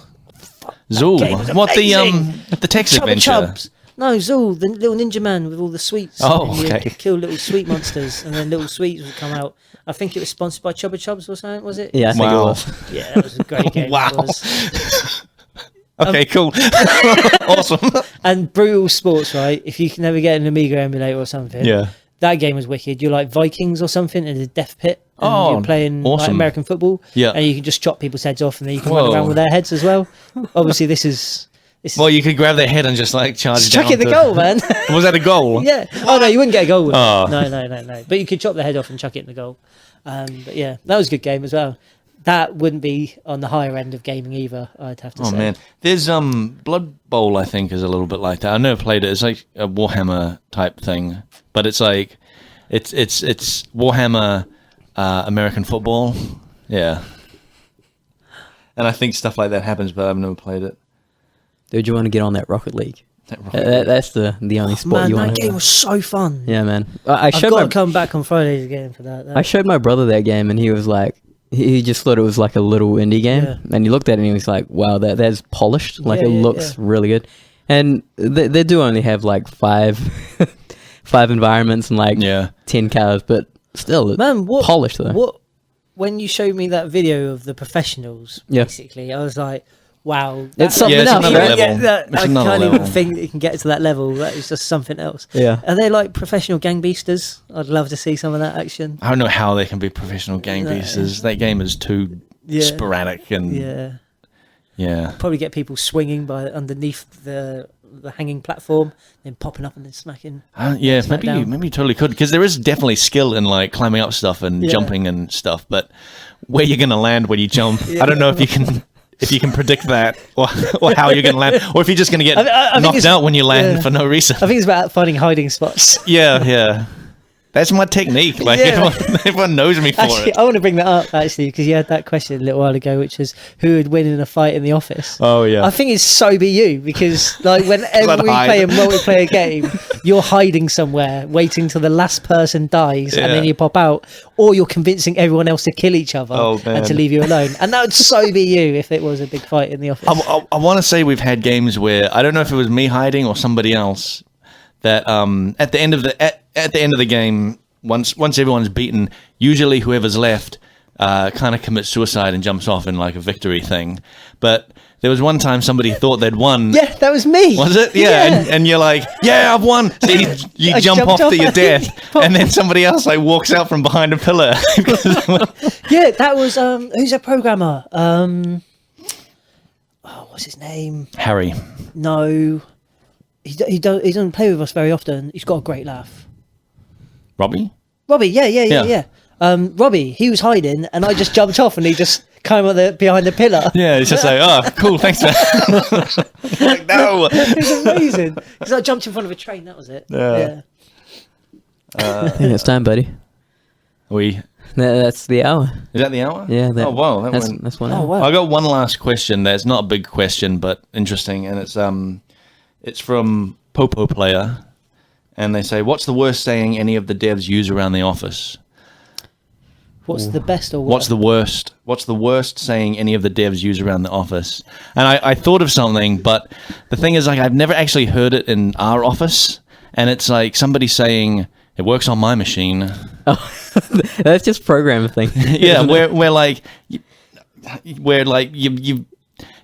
[SPEAKER 2] Zool.
[SPEAKER 3] game was
[SPEAKER 2] What
[SPEAKER 3] amazing.
[SPEAKER 2] the text
[SPEAKER 3] Chubba
[SPEAKER 2] adventure?
[SPEAKER 3] Chubs. No, Zool, the little ninja man with all the sweets.
[SPEAKER 2] Oh,
[SPEAKER 3] and you
[SPEAKER 2] okay.
[SPEAKER 3] kill little sweet monsters, and then little sweets would come out. I think it was sponsored by Chubba Chubs or something, was it?
[SPEAKER 1] Yeah, I think it
[SPEAKER 2] Wow.
[SPEAKER 1] was.
[SPEAKER 3] Yeah, it was a great game.
[SPEAKER 2] Wow.
[SPEAKER 3] It was.
[SPEAKER 2] Okay, cool. Awesome.
[SPEAKER 3] And Brutal Sports, right? If you can ever get an Amiga emulator or something,
[SPEAKER 2] Yeah.
[SPEAKER 3] that game was wicked. You're like Vikings or something in a death pit. And
[SPEAKER 2] Oh,
[SPEAKER 3] you're playing like
[SPEAKER 2] awesome.
[SPEAKER 3] American football.
[SPEAKER 2] Yeah.
[SPEAKER 3] And you can just chop people's heads off, and then you can
[SPEAKER 2] Whoa.
[SPEAKER 3] run around with their heads as well. Obviously, this is
[SPEAKER 2] Well, you could grab their head and just like charge
[SPEAKER 3] just
[SPEAKER 2] down.
[SPEAKER 3] chuck it in the
[SPEAKER 2] to-
[SPEAKER 3] goal, man.
[SPEAKER 2] Was that a goal?
[SPEAKER 3] Yeah. Oh no, you wouldn't get a goal with
[SPEAKER 2] Oh.
[SPEAKER 3] it. No. But you could chop the head off and chuck it in the goal. But yeah, that was a good game as well. That wouldn't be on the higher end of gaming either, I'd have to
[SPEAKER 2] Oh
[SPEAKER 3] say.
[SPEAKER 2] man, there's Blood Bowl. I think is a little bit like that. I never played it. It's like a Warhammer type thing, but it's like it's Warhammer American football. Yeah, and I think stuff like that happens, but I've never played it.
[SPEAKER 1] Dude, you want to get on that Rocket League?
[SPEAKER 2] That right.
[SPEAKER 1] That's the only sport
[SPEAKER 3] Man,
[SPEAKER 1] you
[SPEAKER 3] that
[SPEAKER 1] want
[SPEAKER 3] game
[SPEAKER 1] to.
[SPEAKER 3] was so fun.
[SPEAKER 1] Yeah, man. I
[SPEAKER 3] I've
[SPEAKER 1] showed
[SPEAKER 3] got
[SPEAKER 1] my
[SPEAKER 3] to come back on Fridays again for that.
[SPEAKER 1] I showed my brother that game, and he was like, he just thought it was like a little indie game,
[SPEAKER 3] Yeah.
[SPEAKER 1] and he looked at it and he was like, "Wow, that's polished. Like
[SPEAKER 3] Yeah,
[SPEAKER 1] it
[SPEAKER 3] yeah,
[SPEAKER 1] looks really good." And they do only have like five environments and like
[SPEAKER 2] Yeah.
[SPEAKER 1] 10 cars, but still, it's
[SPEAKER 3] Man, what
[SPEAKER 1] polished though.
[SPEAKER 3] What when you showed me that video of the professionals,
[SPEAKER 1] Yeah.
[SPEAKER 3] basically, I was like, wow,
[SPEAKER 1] It's something
[SPEAKER 2] it's
[SPEAKER 1] else,
[SPEAKER 2] another
[SPEAKER 1] right?
[SPEAKER 2] level. It's
[SPEAKER 3] I
[SPEAKER 2] another
[SPEAKER 3] can't
[SPEAKER 2] level.
[SPEAKER 3] even think that you can get to that level. That is just something else.
[SPEAKER 1] Yeah.
[SPEAKER 3] Are they like professional gang beasters? I'd love to see some of that action.
[SPEAKER 2] I don't know how they can be professional gang
[SPEAKER 3] No.
[SPEAKER 2] beasters. That game is too
[SPEAKER 3] Yeah.
[SPEAKER 2] sporadic and
[SPEAKER 3] Yeah. Probably get people swinging by underneath the hanging platform, then popping up and then smacking.
[SPEAKER 2] Yeah,
[SPEAKER 3] Smack
[SPEAKER 2] maybe
[SPEAKER 3] down.
[SPEAKER 2] you totally could, because there is definitely skill in like climbing up stuff and
[SPEAKER 3] Yeah.
[SPEAKER 2] jumping and stuff, but where you're gonna land when you jump, I don't know if you can predict that, or how you're gonna land, or if you're just gonna get
[SPEAKER 3] I think
[SPEAKER 2] knocked
[SPEAKER 3] it's-
[SPEAKER 2] out when you land
[SPEAKER 3] yeah.
[SPEAKER 2] for no reason.
[SPEAKER 3] I think it's about finding hiding spots.
[SPEAKER 2] Yeah. That's my technique. Like
[SPEAKER 3] Yeah.
[SPEAKER 2] everyone knows me for
[SPEAKER 3] Actually,
[SPEAKER 2] it.
[SPEAKER 3] I want to bring that up actually because you had that question a little while ago, which was who would win in a fight in the office.
[SPEAKER 2] Oh yeah.
[SPEAKER 3] I think it's so be you because like whenever
[SPEAKER 2] I'd
[SPEAKER 3] we
[SPEAKER 2] hide.
[SPEAKER 3] play a multiplayer game, you're hiding somewhere, waiting till the last person dies, and then
[SPEAKER 2] Yeah.
[SPEAKER 3] you pop out, or you're convincing everyone else to kill each other
[SPEAKER 2] Oh,
[SPEAKER 3] and to
[SPEAKER 2] man.
[SPEAKER 3] leave you alone. And that would so be you if it was a big fight in the office.
[SPEAKER 2] I want to say we've had games where I don't know if it was me hiding or somebody else that at the end of the game, once everyone's beaten, usually whoever's left kind of commits suicide and jumps off in like a victory thing. But there was one time somebody thought they'd won.
[SPEAKER 3] Yeah, that was me.
[SPEAKER 2] Was it? Yeah. And you're like, yeah, I've won. So you
[SPEAKER 3] I
[SPEAKER 2] jump
[SPEAKER 3] jumped
[SPEAKER 2] off to
[SPEAKER 3] off
[SPEAKER 2] your death, and then somebody else like walks out from behind a pillar.
[SPEAKER 3] Yeah, that was who's a programmer? What's his name?
[SPEAKER 2] Harry.
[SPEAKER 3] No, he doesn't play with us very often. He's got a great laugh.
[SPEAKER 2] Robbie?
[SPEAKER 3] Robbie, yeah.
[SPEAKER 2] Yeah.
[SPEAKER 3] Robbie, he was hiding, and I just jumped off, and he just came up behind the pillar.
[SPEAKER 2] Yeah, it's just like, oh, cool, thanks, man. Like, no.
[SPEAKER 3] It was amazing because I jumped in front of a train. That was it.
[SPEAKER 2] Yeah.
[SPEAKER 1] I think it's time, buddy. That's the hour.
[SPEAKER 2] Is that the hour?
[SPEAKER 1] Yeah.
[SPEAKER 2] Oh, wow. That went.
[SPEAKER 1] That's 1
[SPEAKER 3] Oh
[SPEAKER 1] hour.
[SPEAKER 3] wow.
[SPEAKER 2] I got one last question that's not a big question, but interesting, and it's from Popo Player, and they say, what's the worst saying any of the devs use around the office?
[SPEAKER 3] What's the best or
[SPEAKER 2] What's the worst saying any of the devs use around the office? And I thought of something, but the thing is, like, I've never actually heard it in our office, and it's like somebody saying, it works on my machine.
[SPEAKER 1] Oh, that's just programming thing.
[SPEAKER 2] Yeah,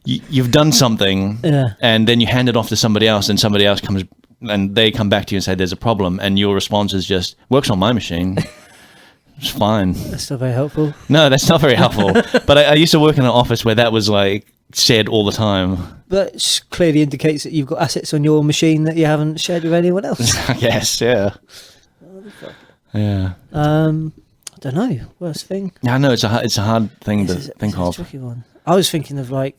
[SPEAKER 2] you've done something,
[SPEAKER 3] Yeah.
[SPEAKER 2] and then you hand it off to somebody else, and somebody else comes and they come back to you and say there's a problem, and your response is just works on my machine. It's fine.
[SPEAKER 3] That's not very helpful.
[SPEAKER 2] No, that's not very helpful. But I used to work in an office where that was like said all the time.
[SPEAKER 3] But it clearly indicates that you've got assets on your machine that you haven't shared with anyone else.
[SPEAKER 2] I guess, yeah. Yeah.
[SPEAKER 3] I don't know. Worst thing.
[SPEAKER 2] Yeah, I know it's a hard thing to
[SPEAKER 3] This is
[SPEAKER 2] think
[SPEAKER 3] a
[SPEAKER 2] of.
[SPEAKER 3] tricky one. I was thinking of like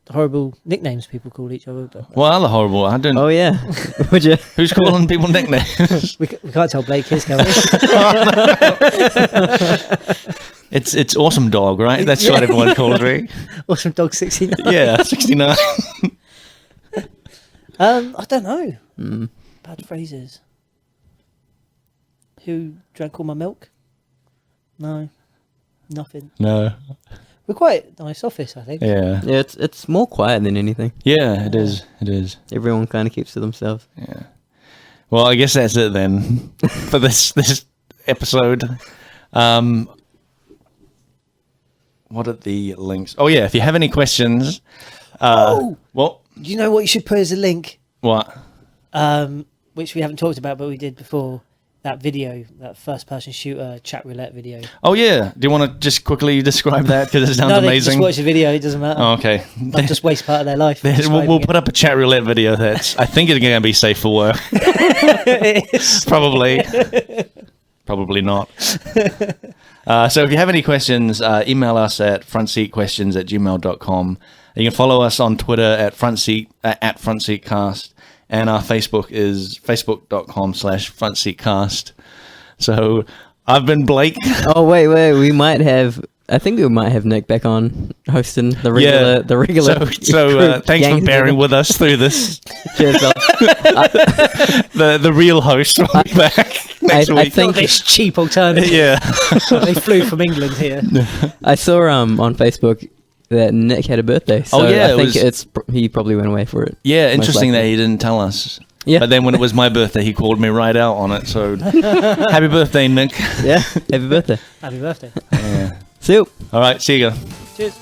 [SPEAKER 3] the horrible nicknames people call each other, but
[SPEAKER 2] Well, other horrible. I don't.
[SPEAKER 1] Oh yeah. Would you?
[SPEAKER 2] Who's calling people nicknames?
[SPEAKER 3] we can't tell Blake his, can we?
[SPEAKER 2] It's awesome dog, right? That's what everyone calls me.
[SPEAKER 3] Awesome Dog 69.
[SPEAKER 2] Yeah, 69.
[SPEAKER 3] I don't know. Bad phrases. Who drank all my milk? No. Nothing.
[SPEAKER 2] No.
[SPEAKER 3] We're quite a nice office, I think.
[SPEAKER 2] Yeah.
[SPEAKER 1] Yeah, it's more quiet than anything.
[SPEAKER 2] Yeah, it is. It is.
[SPEAKER 1] Everyone kind of keeps to themselves.
[SPEAKER 2] Yeah. Well, I guess that's it then for this episode. What are the links? Oh yeah, if you have any questions, what?
[SPEAKER 3] Do you know what you should put as a link?
[SPEAKER 2] What?
[SPEAKER 3] Which we haven't talked about, but we did before. That video, that first-person shooter chat roulette video.
[SPEAKER 2] Oh yeah. Do you want to just quickly describe that because it sounds
[SPEAKER 3] No, they can
[SPEAKER 2] amazing?
[SPEAKER 3] just watch the video. It doesn't matter.
[SPEAKER 2] Oh, okay.
[SPEAKER 3] I'll just waste part of their life.
[SPEAKER 2] We'll put up a chat roulette video that's I think it's going to be safe for work.
[SPEAKER 3] It is.
[SPEAKER 2] Probably. Probably not. So if you have any questions, email us at frontseatquestions@gmail.com. You can follow us on Twitter at FrontSeatCast, and our Facebook is facebook.com/FrontSeatCast. So I've been Blake.
[SPEAKER 1] Oh wait, I think we might have Nick back on hosting the regular.
[SPEAKER 2] So thanks for bearing with us through this.
[SPEAKER 1] Cheers, Bill.
[SPEAKER 2] The real host will be back next
[SPEAKER 1] I
[SPEAKER 2] week.
[SPEAKER 1] think
[SPEAKER 3] This cheap alternative.
[SPEAKER 2] Yeah.
[SPEAKER 3] They flew from England here.
[SPEAKER 1] I saw on Facebook that Nick had a birthday. So
[SPEAKER 2] yeah,
[SPEAKER 1] I think he probably went away for it.
[SPEAKER 2] Yeah,
[SPEAKER 1] most
[SPEAKER 2] interesting that
[SPEAKER 1] likely.
[SPEAKER 2] he didn't tell us.
[SPEAKER 1] Yeah.
[SPEAKER 2] But then when it was my birthday, he called me right out on it. So happy birthday, Nick.
[SPEAKER 1] Yeah, happy birthday.
[SPEAKER 3] Happy birthday.
[SPEAKER 2] Yeah.
[SPEAKER 1] See you.
[SPEAKER 2] All right, see you.
[SPEAKER 3] Cheers.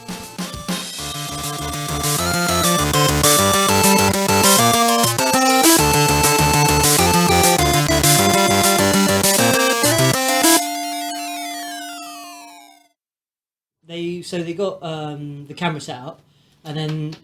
[SPEAKER 3] They got the camera set up, and then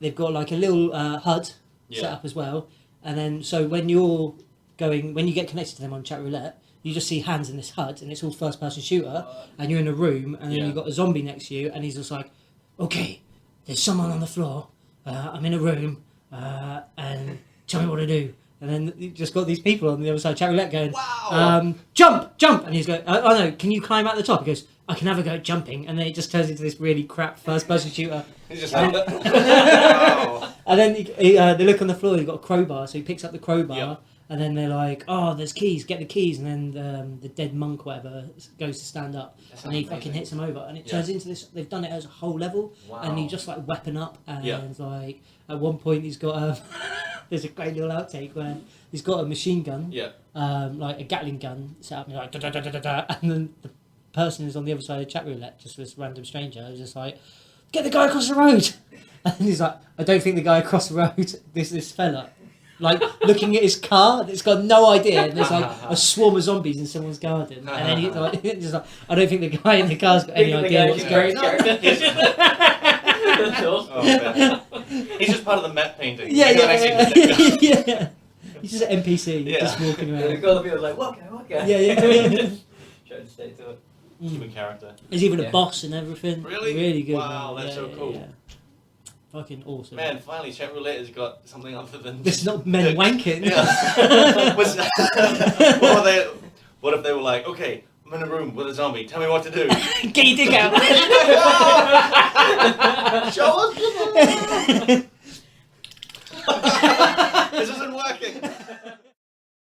[SPEAKER 3] they've got like a little HUD set up as well. And then so when you get connected to them on chat roulette, you just see hands in this HUD, and it's all first person shooter, and you're in a room, and then you've got a zombie next to you, and he's just like, okay, there's someone on the floor, I'm in a room, and tell me what to do. And then you just got these people on the other side of chat roulette going, jump, and he's going, oh no, can you climb out the top? He goes, I can have a go at jumping, and then it just turns into this really crap first person shooter.
[SPEAKER 2] He's just
[SPEAKER 3] and then they look on the floor, you've got a crowbar, so he picks up the crowbar, and then they're like, oh, there's keys, get the keys, and then the dead monk, whatever, goes to stand up, and he fucking hits him over, and it turns into this, they've done it as a whole level, and you just like weapon up, and like, at one point he's got there's a great little outtake where he's got a machine gun, like a Gatling gun set up, and he's like, da, da, da, da, da, and then the person who's on the other side of chat roulette, just this random stranger, is just like, get the guy across the road, and he's like, I don't think the guy across the road, this fella, like looking at his car, it's got no idea, and there's like a swarm of zombies in someone's garden, and then he's like, just like, I don't think the guy in the car's got any idea what's going on.
[SPEAKER 2] That's awesome. He's just part of the map painting.
[SPEAKER 3] Yeah. He's just an NPC, just walking around.
[SPEAKER 4] The other people like, what guy?
[SPEAKER 3] Yeah.
[SPEAKER 4] Trying to stay to it.
[SPEAKER 2] Human character.
[SPEAKER 3] There's even a boss and everything.
[SPEAKER 2] Really?
[SPEAKER 3] Really good.
[SPEAKER 2] Wow,
[SPEAKER 3] man.
[SPEAKER 2] that's so cool.
[SPEAKER 3] Yeah. Fucking awesome.
[SPEAKER 2] Man, finally, chat roulette has got something other than.
[SPEAKER 3] It's not men wanking.
[SPEAKER 2] Yeah. What if they were like, okay, I'm in a room with a zombie. Tell me what to do.
[SPEAKER 3] Get your dick out.
[SPEAKER 2] Show us. This isn't working.